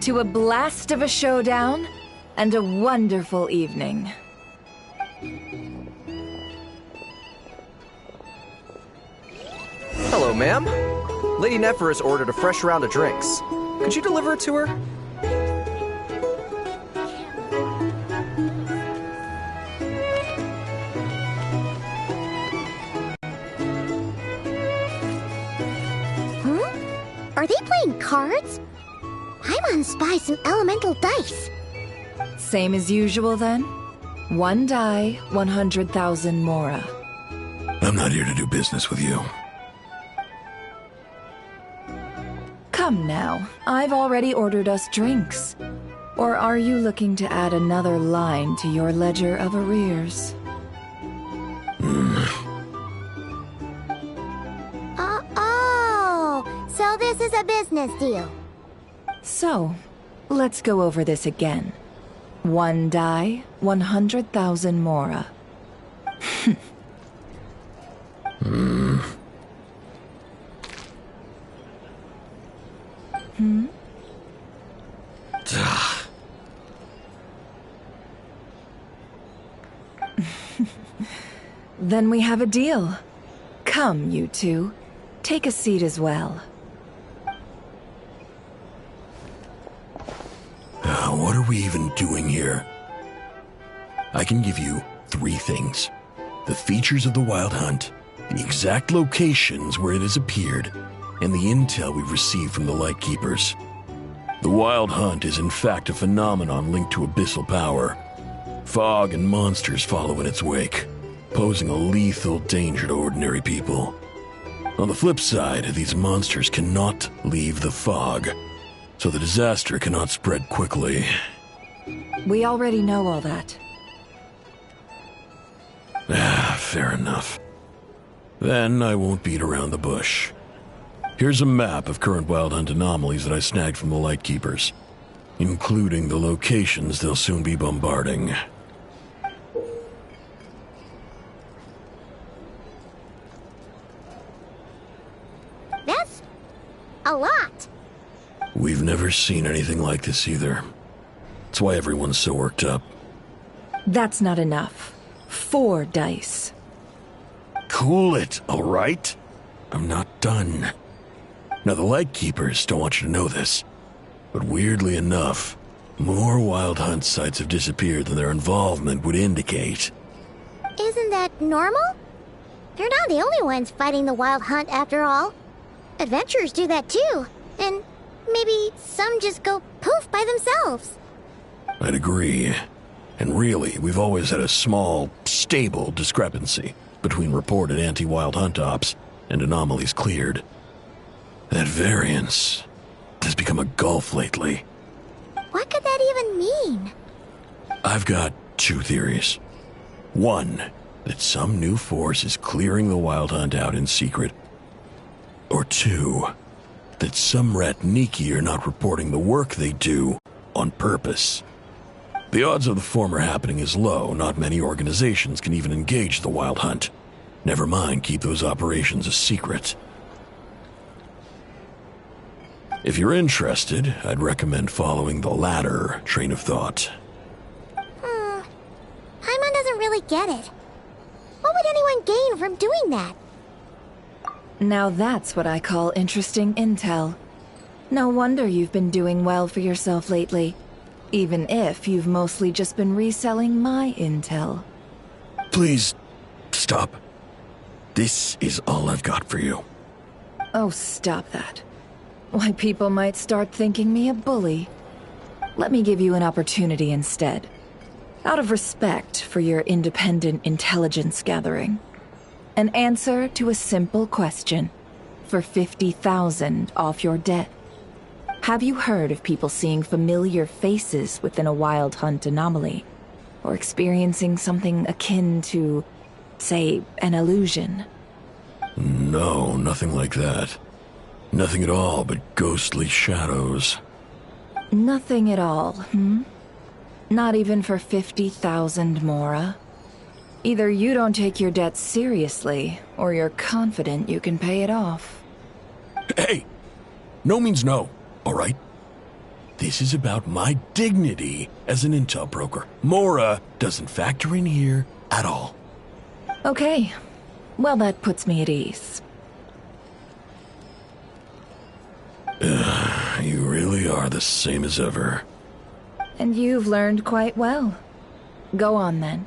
To a blast of a showdown and a wonderful evening. Hello, ma'am. Lady Nefer has ordered a fresh round of drinks. Could you deliver it to her? Are they playing cards? Paimon spies some elemental dice. Same as usual then? One die, 100,000 Mora. I'm not here to do business with you. Come now, I've already ordered us drinks. Or are you looking to add another line to your ledger of arrears? Oh, so this is a business deal. So, let's go over this again. One die, 100,000 Mora. Then we have a deal. Come, you two. Take a seat as well. What are we even doing here? I can give you 3 things. The features of the Wild Hunt, the exact locations where it has appeared, and the intel we've received from the Lightkeepers. The Wild Hunt is in fact a phenomenon linked to abyssal power. Fog and monsters follow in its wake, posing a lethal danger to ordinary people. On the flip side, these monsters cannot leave the fog, so the disaster cannot spread quickly. We already know all that. Fair enough. Then I won't beat around the bush. Here's a map of current Wild Hunt anomalies that I snagged from the Lightkeepers. including the locations they'll soon be bombarding. That's a lot. We've never seen anything like this either. That's why everyone's so worked up. That's not enough. 4 dice. Cool it, all right? I'm not done. Now, the Lightkeepers don't want you to know this, but weirdly enough, more Wild Hunt sites have disappeared than their involvement would indicate. Isn't that normal? They're not the only ones fighting the Wild Hunt after all. Adventurers do that too, and maybe some just go poof by themselves. I'd agree. And really, we've always had a small, stable discrepancy between reported anti-Wild Hunt ops and anomalies cleared. That variance has become a gulf lately. What could that even mean? I've got 2 theories. One, that some new force is clearing the Wild Hunt out in secret. Or 2, that some Ratniki are not reporting the work they do on purpose. The odds of the former happening is low. Not many organizations can even engage the Wild Hunt. Never mind keep those operations a secret. If you're interested, I'd recommend following the latter train of thought. Paimon doesn't really get it. What would anyone gain from doing that? Now that's what I call interesting intel. No wonder you've been doing well for yourself lately. Even if you've mostly just been reselling my intel. Please, stop. This is all I've got for you. Oh, stop that. Why, people might start thinking me a bully. Let me give you an opportunity instead. Out of respect for your independent intelligence gathering. An answer to a simple question. For 50,000 off your debt. Have you heard of people seeing familiar faces within a Wild Hunt anomaly? Or experiencing something akin to, say, an illusion? No, nothing like that. Nothing at all but ghostly shadows. Nothing at all, Not even for 50,000 Mora? Either you don't take your debt seriously, or you're confident you can pay it off. Hey! No means no, all right? This is about my dignity as an intel broker. Mora doesn't factor in here at all. Okay. Well, that puts me at ease. You really are the same as ever. And you've learned quite well. Go on, then.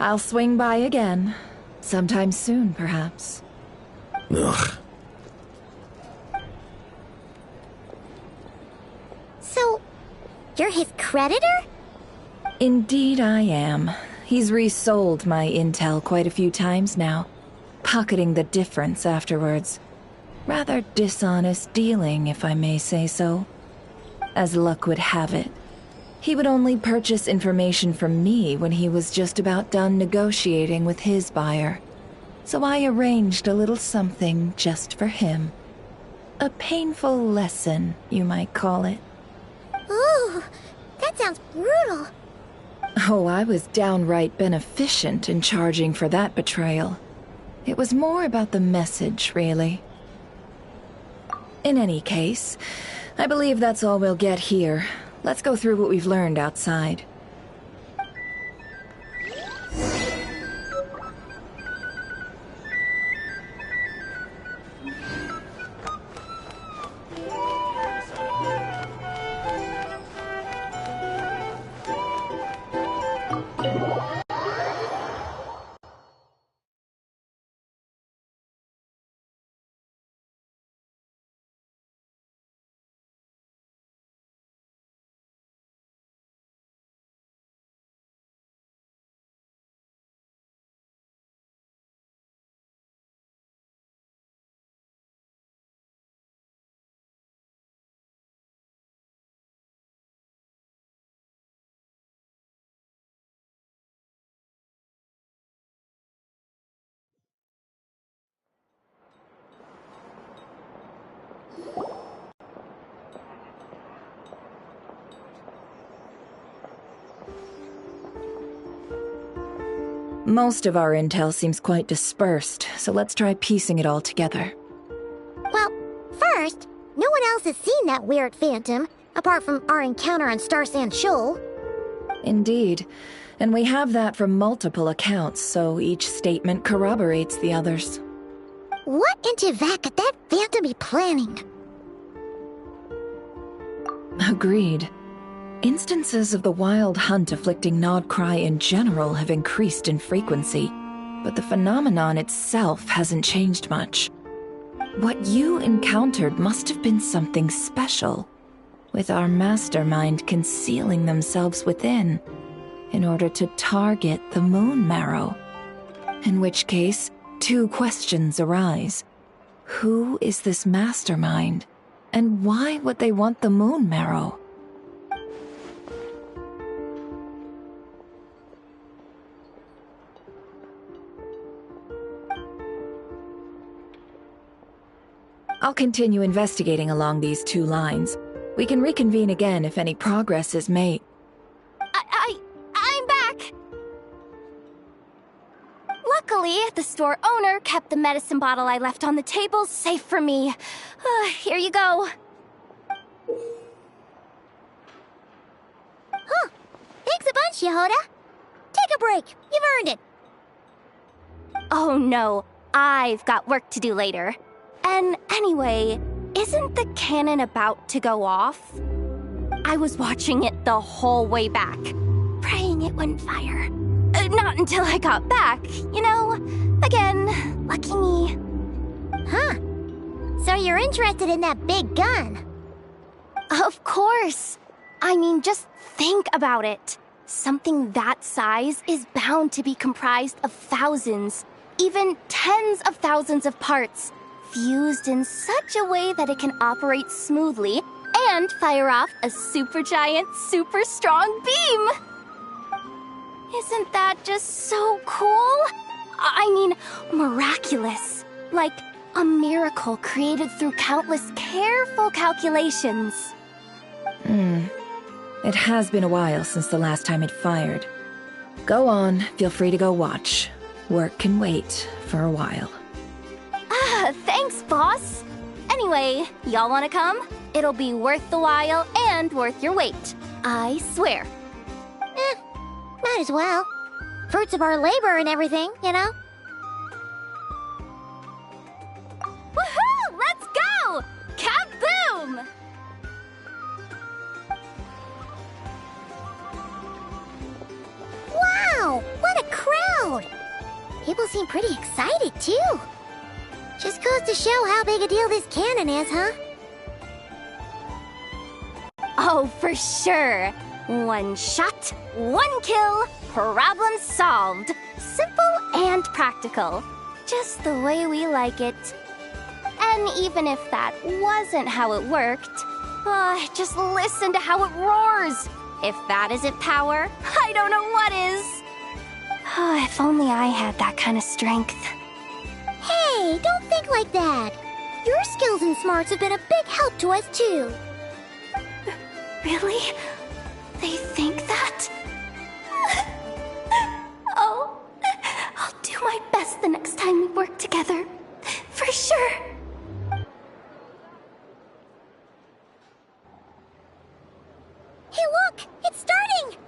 I'll swing by again. Sometime soon, perhaps. Ugh. So, you're his creditor? Indeed I am. He's resold my intel quite a few times now, pocketing the difference afterwards. Rather dishonest dealing, if I may say so. As luck would have it, he would only purchase information from me when he was just about done negotiating with his buyer. So I arranged a little something just for him. A painful lesson, you might call it. Ooh, that sounds brutal. Oh, I was downright beneficent in charging for that betrayal. It was more about the message, really. In any case, I believe that's all we'll get here. Let's go through what we've learned outside. Most of our intel seems quite dispersed, so let's try piecing it all together. Well, first, no one else has seen that weird phantom, apart from our encounter on Star Sand Shoal. Indeed. And we have that from multiple accounts, so each statement corroborates the others. What in Tivat could that phantom be planning? Agreed. Instances of the wild hunt afflicting Nodcry in general have increased in frequency, but the phenomenon itself hasn't changed much. What you encountered must have been something special, with our mastermind concealing themselves within, in order to target the moon marrow. In which case, two questions arise. Who is this mastermind? And why would they want the moon marrow? I'll continue investigating along these two lines. We can reconvene again if any progress is made. I'm back! Luckily, the store owner kept the medicine bottle I left on the table safe for me. Here you go. Huh. Thanks a bunch, Yehoda. Take a break. You've earned it. Oh no, I've got work to do later. And anyway, isn't the cannon about to go off? I was watching it the whole way back, praying it wouldn't fire. Not until I got back, you know? Again, lucky me. Huh. So you're interested in that big gun? Of course. I mean, just think about it. Something that size is bound to be comprised of thousands, even tens of thousands of parts, fused in such a way that it can operate smoothly and fire off a supergiant, super strong beam! Isn't that just so cool? I mean, miraculous. Like a miracle created through countless careful calculations. It has been a while since the last time it fired. Go on, feel free to go watch. Work can wait for a while. Thanks, boss. Anyway, y'all wanna come? It'll be worth the while and worth your wait. I swear. Might as well. Fruits of our labor and everything, you know? Woohoo! Let's go! Kaboom! Wow! What a crowd! People seem pretty excited, too. Just goes to show how big a deal this cannon is, huh? Oh, for sure. One shot, one kill, problem solved. Simple and practical. Just the way we like it. And even if that wasn't how it worked, just listen to how it roars. If that isn't power, I don't know what is. If only I had that kind of strength. Hey, don't think like that. Your skills and smarts have been a big help to us, too. Really? They think that? Oh, I'll do my best the next time we work together. For sure. Hey, look! It's starting!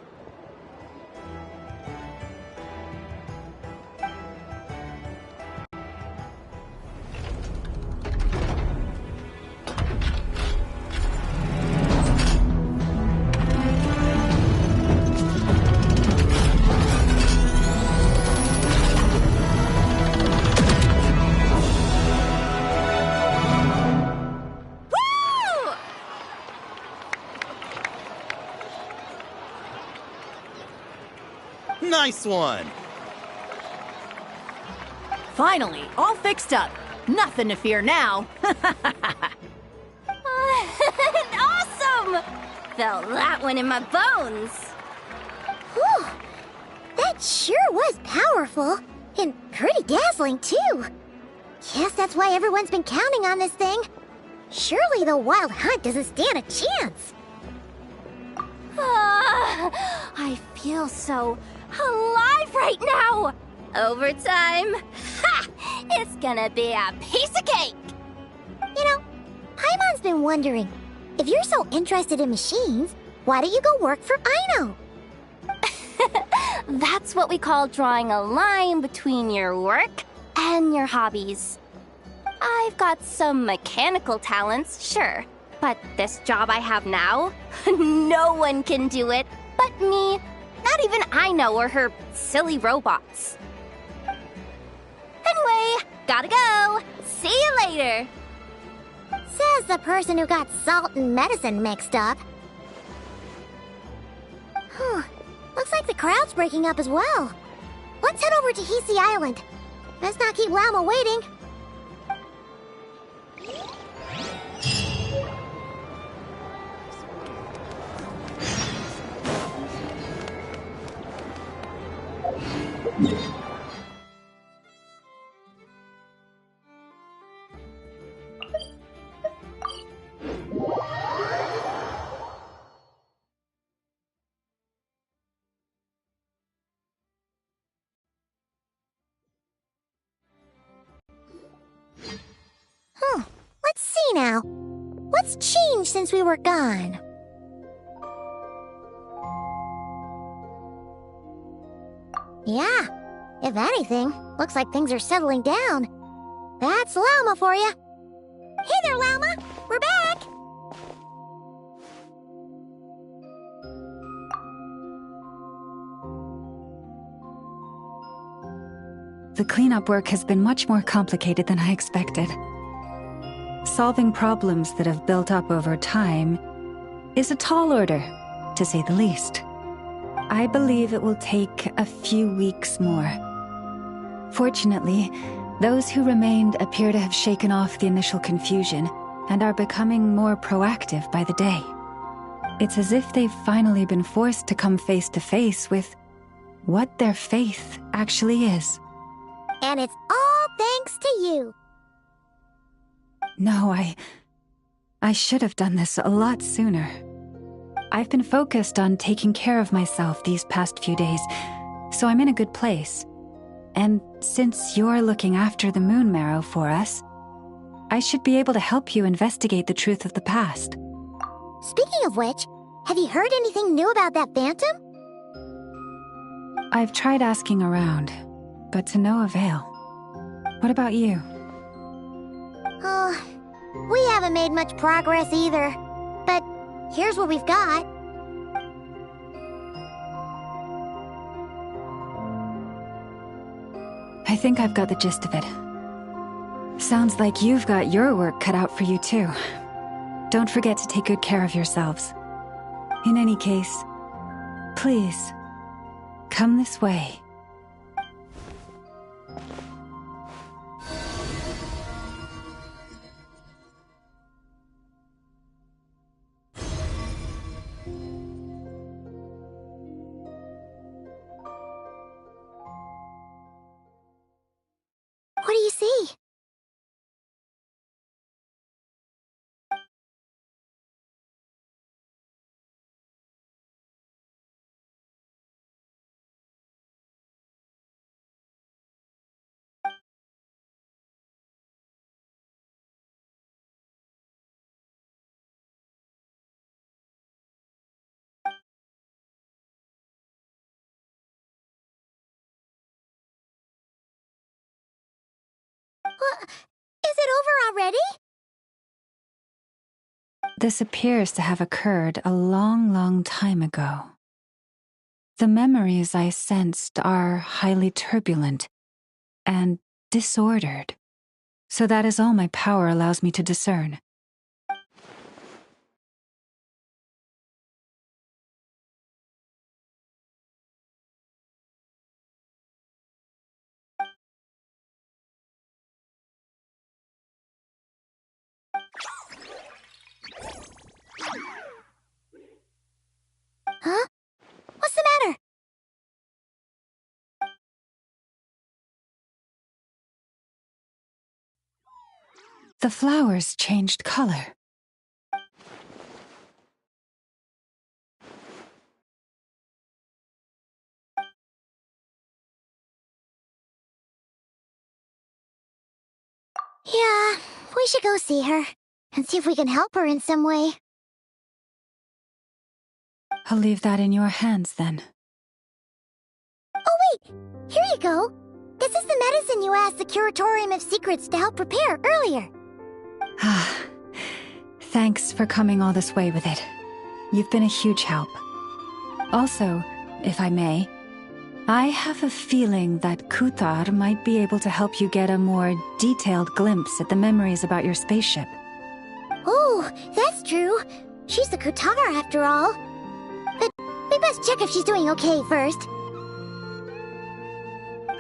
Nice one! Finally, all fixed up. Nothing to fear now. Awesome! Felt that one in my bones. Whew. That sure was powerful. And pretty dazzling, too. Guess that's why everyone's been counting on this thing. Surely the Wild Hunt doesn't stand a chance. I feel so alive right right now! Overtime? Ha! It's gonna be a piece of cake! You know, Paimon's been wondering, if you're so interested in machines, why don't you go work for Aino? That's what we call drawing a line between your work and your hobbies. I've got some mechanical talents, sure, but this job I have now, no one can do it but me. Not even Aino or her silly robots. Anyway, gotta go. See you later. Says the person who got salt and medicine mixed up. Looks like the crowd's breaking up as well. Let's head over to Hisi Island. Let's not keep Llama waiting. Let's see now. What's changed since we were gone? Yeah, if anything, looks like things are settling down. That's Llama for you. Hey there, Llama! We're back! The cleanup work has been much more complicated than I expected. Solving problems that have built up over time is a tall order, to say the least. I believe it will take a few weeks more. Fortunately, those who remained appear to have shaken off the initial confusion and are becoming more proactive by the day. It's as if they've finally been forced to come face to face with what their faith actually is. And it's all thanks to you. No, I should have done this a lot sooner. I've been focused on taking care of myself these past few days, so I'm in a good place. And since you're looking after the moon marrow for us, I should be able to help you investigate the truth of the past. Speaking of which, have you heard anything new about that phantom? I've tried asking around, but to no avail. What about you? Oh, we haven't made much progress either. But here's what we've got. I think I've got the gist of it. Sounds like you've got your work cut out for you too. Don't forget to take good care of yourselves. In any case, please, come this way. What do you see? Is it over already? This appears to have occurred a long, long time ago. The memories I sensed are highly turbulent and disordered, so that is all my power allows me to discern. Huh? What's the matter? The flowers changed color. Yeah, we should go see her and see if we can help her in some way. I'll leave that in your hands then. Oh wait, here you go. This is the medicine you asked the Curatorium of Secrets to help prepare earlier. Ah, thanks for coming all this way with it. You've been a huge help. Also, if I may, I have a feeling that Kuthar might be able to help you get a more detailed glimpse at the memories about your spaceship. Oh, that's true. She's the Kuthar after all. But we best check if she's doing okay first.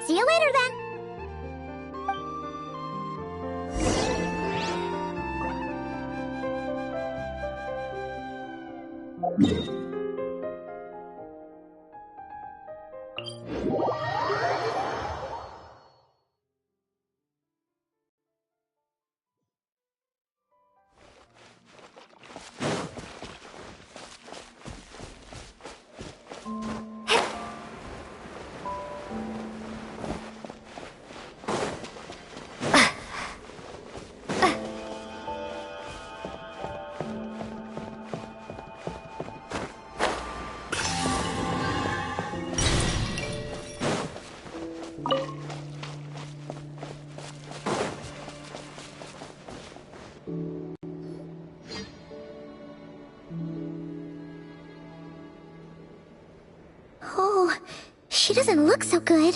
See you later then. Oh, she doesn't look so good.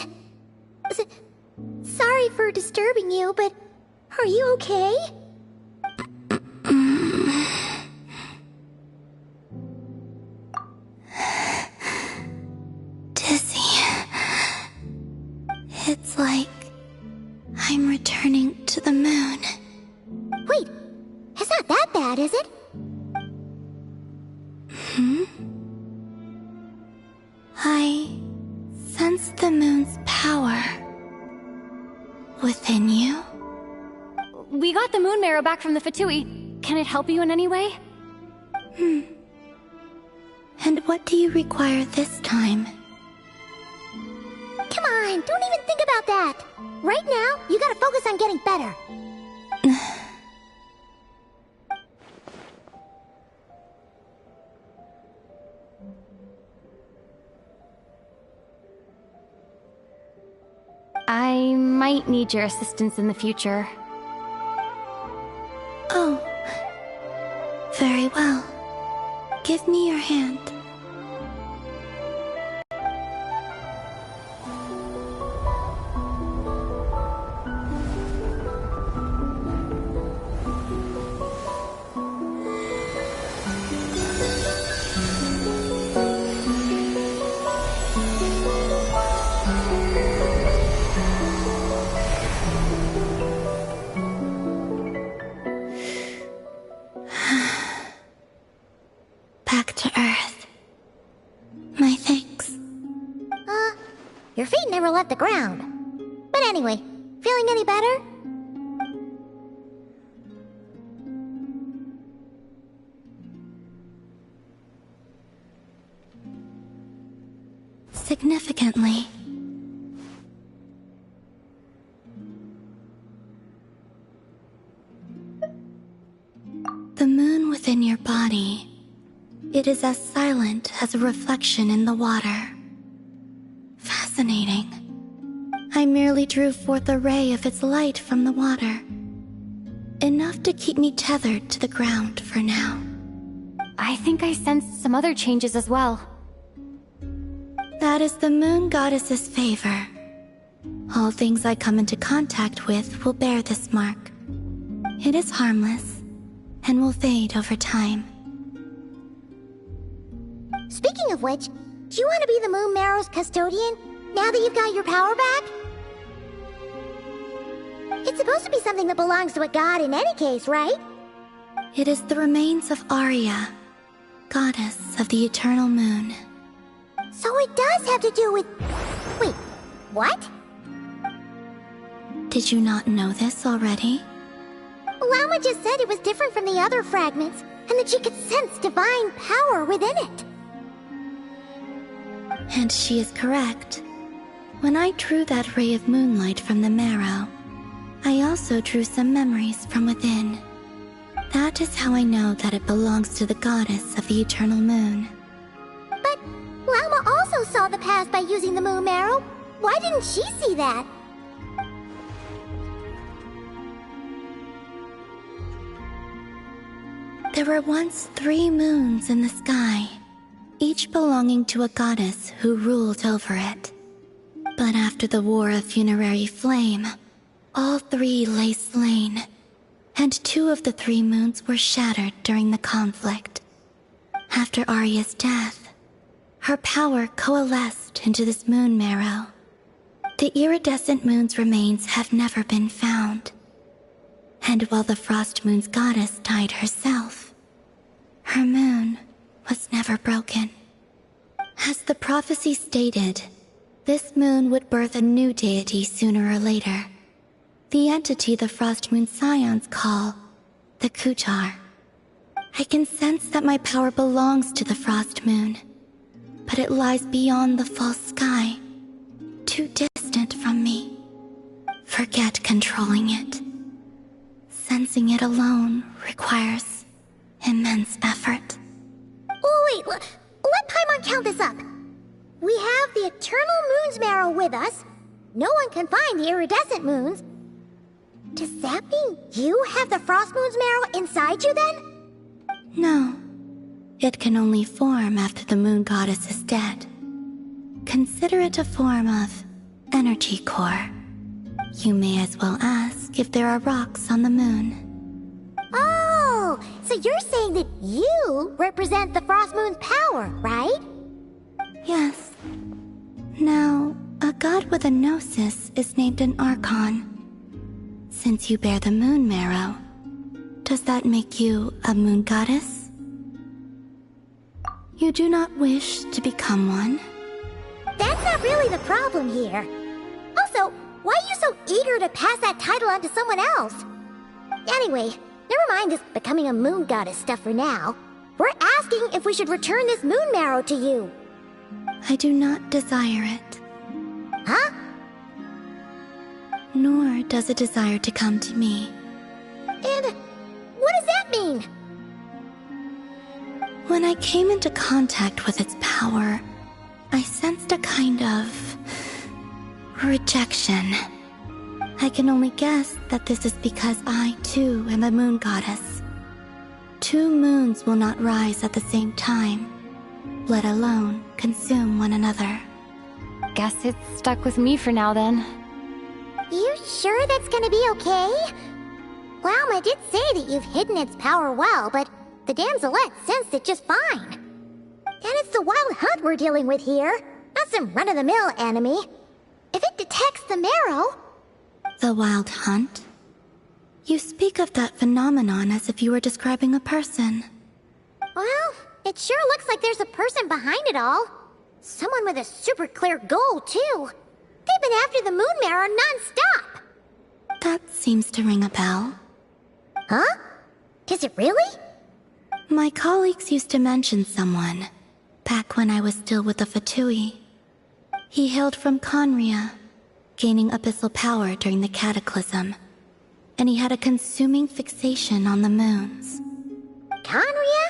Sorry for disturbing you, but are you okay? Dizzy. It's like I'm returning to the moon. Wait, it's not that bad, is it? I sense the moon's power within you. We got the moon marrow back from the Fatui. Can it help you in any way? And what do you require this time? Come on, don't even think about that. Right now, you gotta focus on getting better. I might need your assistance in the future. Oh, very well. Give me your hand. Back to Earth. My thanks. Your feet never left the ground. But anyway, feeling any better? Significantly. The moon within your body, it is as silent as a reflection in the water. Fascinating. I merely drew forth a ray of its light from the water. Enough to keep me tethered to the ground for now. I think I sensed some other changes as well. That is the moon goddess's favor. All things I come into contact with will bear this mark. It is harmless, and will fade over time. Speaking of which, do you want to be the Moon Marrow's custodian, now that you've got your power back? It's supposed to be something that belongs to a god in any case, right? It is the remains of Arya, goddess of the eternal moon. So it does have to do with... Wait, what? Did you not know this already? Lama just said it was different from the other fragments, and that she could sense divine power within it. And she is correct. When I drew that ray of moonlight from the marrow, I also drew some memories from within. That is how I know that it belongs to the goddess of the eternal moon. But Llama also saw the past by using the moon marrow. Why didn't she see that? There were once 3 moons in the sky, each belonging to a goddess who ruled over it. But after the War of Funerary Flame, all 3 lay slain, and 2 of the 3 moons were shattered during the conflict. After Arya's death, her power coalesced into this moon marrow. The iridescent moon's remains have never been found. And while the Frost Moon's goddess died herself, her moon was never broken. As the prophecy stated, this moon would birth a new deity sooner or later. The entity the Frost Moon Scions call the Kutar. I can sense that my power belongs to the Frost Moon, but it lies beyond the false sky, too distant from me. Forget controlling it. Sensing it alone requires immense effort. Oh, wait, let Paimon count this up. We have the Eternal Moon's marrow with us. No one can find the iridescent moons. Does that mean you have the Frost Moon's marrow inside you then? No. It can only form after the moon goddess is dead. Consider it a form of energy core. You may as well ask if there are rocks on the moon. Oh, so you're saying that you represent the Frost Moon's power, right? Yes. Now, a god with a gnosis is named an Archon. Since you bear the moon marrow, does that make you a moon goddess? You do not wish to become one? That's not really the problem here. Also, why are you so eager to pass that title on to someone else? Anyway, never mind this becoming a moon goddess stuff for now. We're asking if we should return this moon marrow to you. I do not desire it. Huh? Nor does it desire to come to me. And what does that mean? When I came into contact with its power, I sensed a kind of rejection. I can only guess that this is because I, too, am a moon goddess. 2 moons will not rise at the same time, let alone consume one another. Guess it's stuck with me for now then. You sure that's gonna be okay? Llama did say that you've hidden its power well, but the damselette sensed it just fine. And it's the wild hunt we're dealing with here, not some run-of-the-mill enemy. If it detects the marrow... The wild hunt? You speak of that phenomenon as if you were describing a person. Well, it sure looks like there's a person behind it all. Someone with a super clear goal, too. They've been after the moon marrow non-stop. That seems to ring a bell. Huh? Is it really? My colleagues used to mention someone, back when I was still with the Fatui. He hailed from Conria, gaining abyssal power during the Cataclysm, and he had a consuming fixation on the moons. Conria?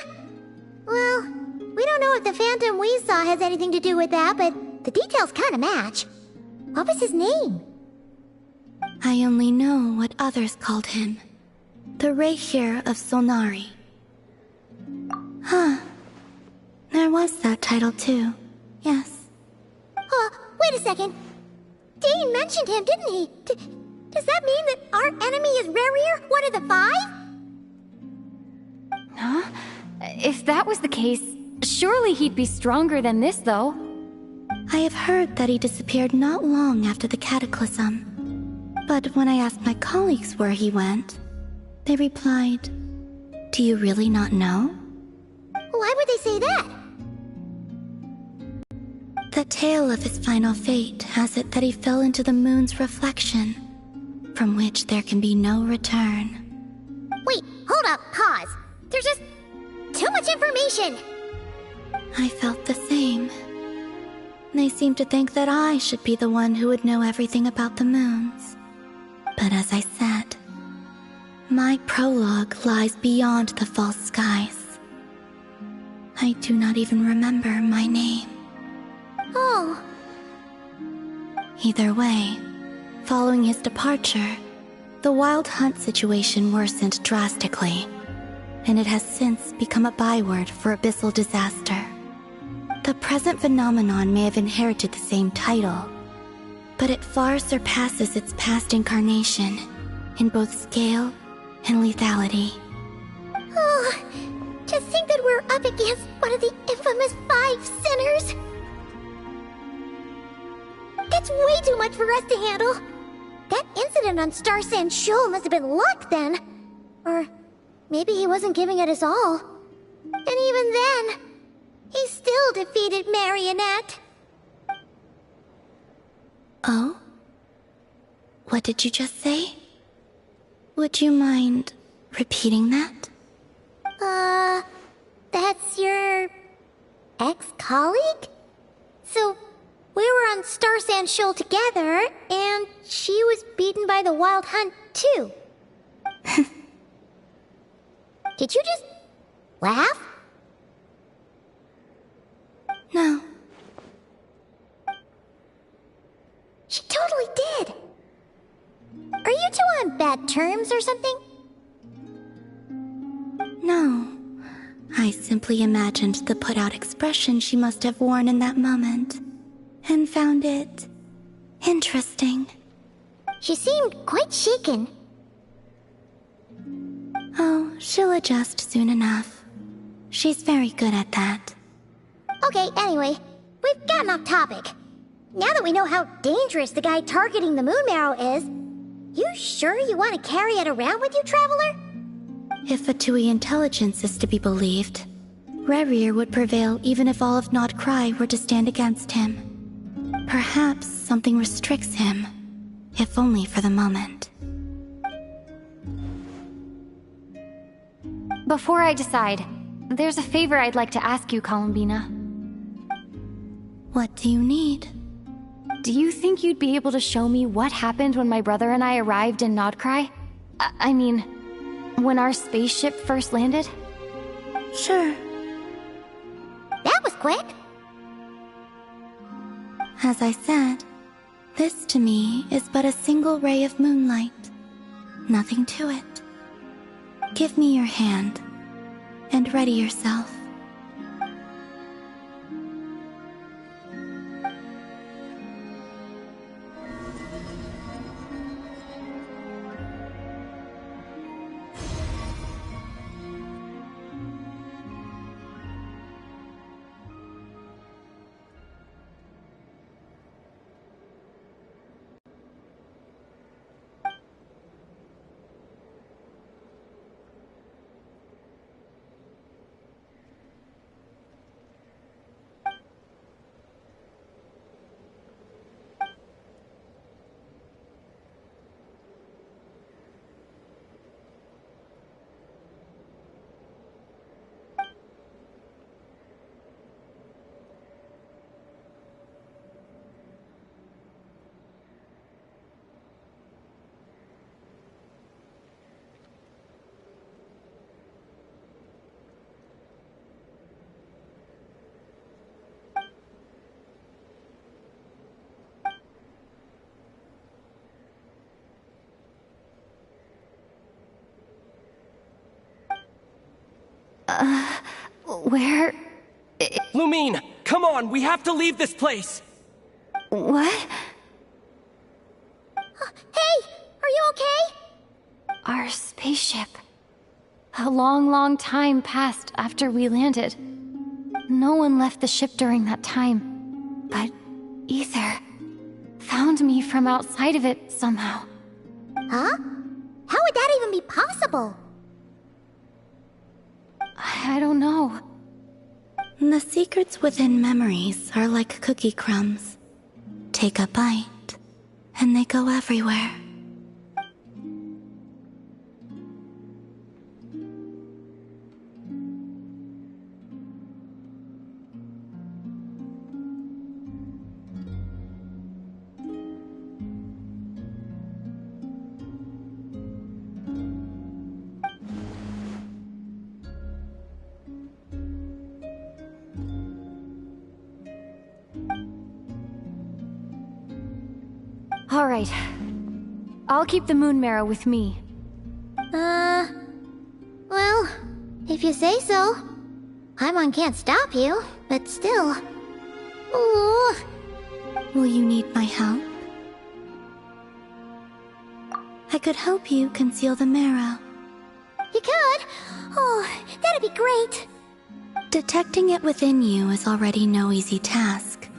Well, we don't know if the phantom we saw has anything to do with that, but the details kinda match. What was his name? I only know what others called him. The Rehir of Solnari. Huh. There was that title too. Yes. Wait a second. Dane mentioned him, didn't he? Does that mean that our enemy is Rerir, one of the 5? Huh? If that was the case, surely he'd be stronger than this, though. I have heard that he disappeared not long after the Cataclysm. But when I asked my colleagues where he went, they replied, "Do you really not know?" Why would they say that? The tale of his final fate has it that he fell into the moon's reflection, from which there can be no return. Wait, hold up, pause. There's just too much information. I felt the same. They seemed to think that I should be the one who would know everything about the moons. But as I said, my prologue lies beyond the false skies. I do not even remember my name. Oh. Either way, following his departure, the Wild Hunt situation worsened drastically, and it has since become a byword for abyssal disaster. The present phenomenon may have inherited the same title, but it far surpasses its past incarnation in both scale and lethality. Oh, to think that we're up against one of the infamous 5 sinners! That's way too much for us to handle! That incident on Star Sand Shoal must have been luck then! Or maybe he wasn't giving it his all. And even then, he still defeated Marionette. Oh? What did you just say? Would you mind repeating that? That's your ex-colleague? So, we were on Star Sand Shoal together, and she was beaten by the Wild Hunt, too. Did you just laugh? No. She totally did. Are you two on bad terms or something? No. I simply imagined the put-out expression she must have worn in that moment, and found it interesting. She seemed quite shaken. Oh, she'll adjust soon enough. She's very good at that. Okay, anyway, we've gotten off topic. Now that we know how dangerous the guy targeting the moon marrow is, you sure you want to carry it around with you, Traveler? If Fatui intelligence is to be believed, Rerir would prevail even if all of Nod Cry were to stand against him. Perhaps something restricts him, if only for the moment. Before I decide, there's a favor I'd like to ask you, Columbina. What do you need? Do you think you'd be able to show me what happened when my brother and I arrived in Nodcry? I mean, when our spaceship first landed? Sure. That was quick. As I said, this to me is but a single ray of moonlight. Nothing to it. Give me your hand, and ready yourself. Where? Lumine, come on, we have to leave this place! What? Hey, are you okay? Our spaceship. A long, long time passed after we landed. No one left the ship during that time, but Ether found me from outside of it somehow. Huh? How would that even be possible? I don't know. The secrets within memories are like cookie crumbs. Take a bite, and they go everywhere. Alright. I'll keep the moon marrow with me. Well, if you say so. Paimon can't stop you, but still. Ooh. Will you need my help? I could help you conceal the marrow. You could? Oh, that'd be great. Detecting it within you is already no easy task.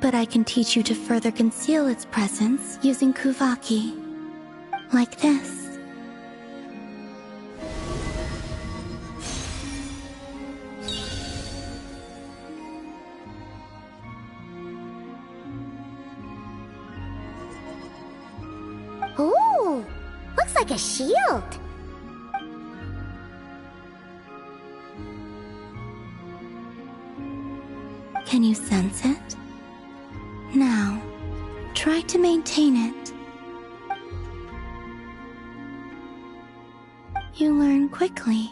But I can teach you to further conceal its presence using Kuvaki. Like this. Ooh, looks like a shield. Can you sense it? Now, try to maintain it. You learn quickly.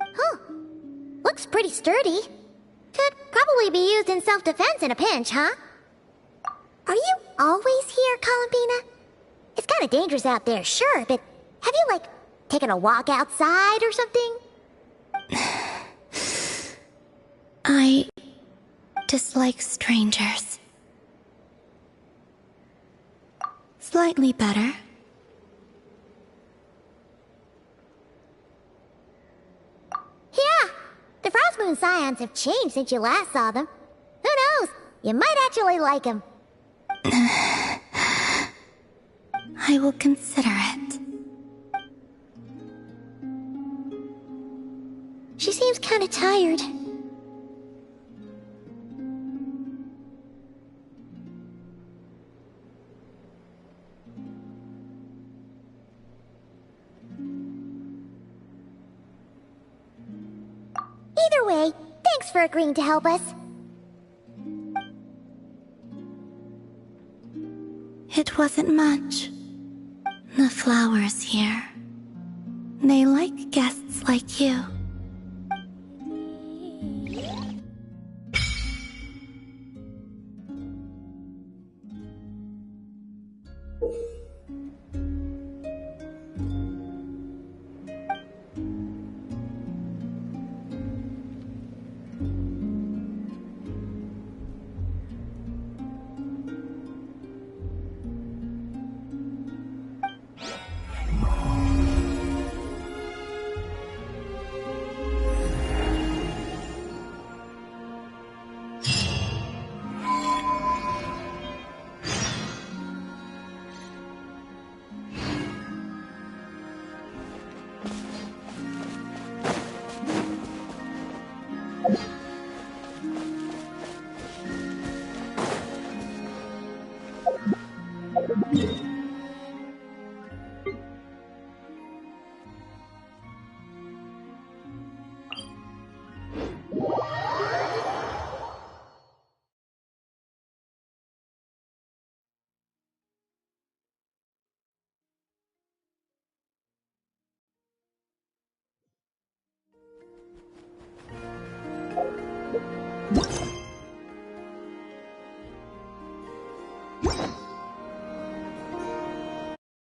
Huh. Looks pretty sturdy. Could probably be used in self-defense in a pinch, huh? Are you always here, Columbina? It's kind of dangerous out there, sure, but have you, like, taken a walk outside or something? I dislike strangers. Slightly better. Yeah, the Frostmoon Scions have changed since you last saw them. Who knows? You might actually like them. I will consider it. She seems kind of tired. Either way, thanks for agreeing to help us. It wasn't much. The flowers here. They like guests like you. You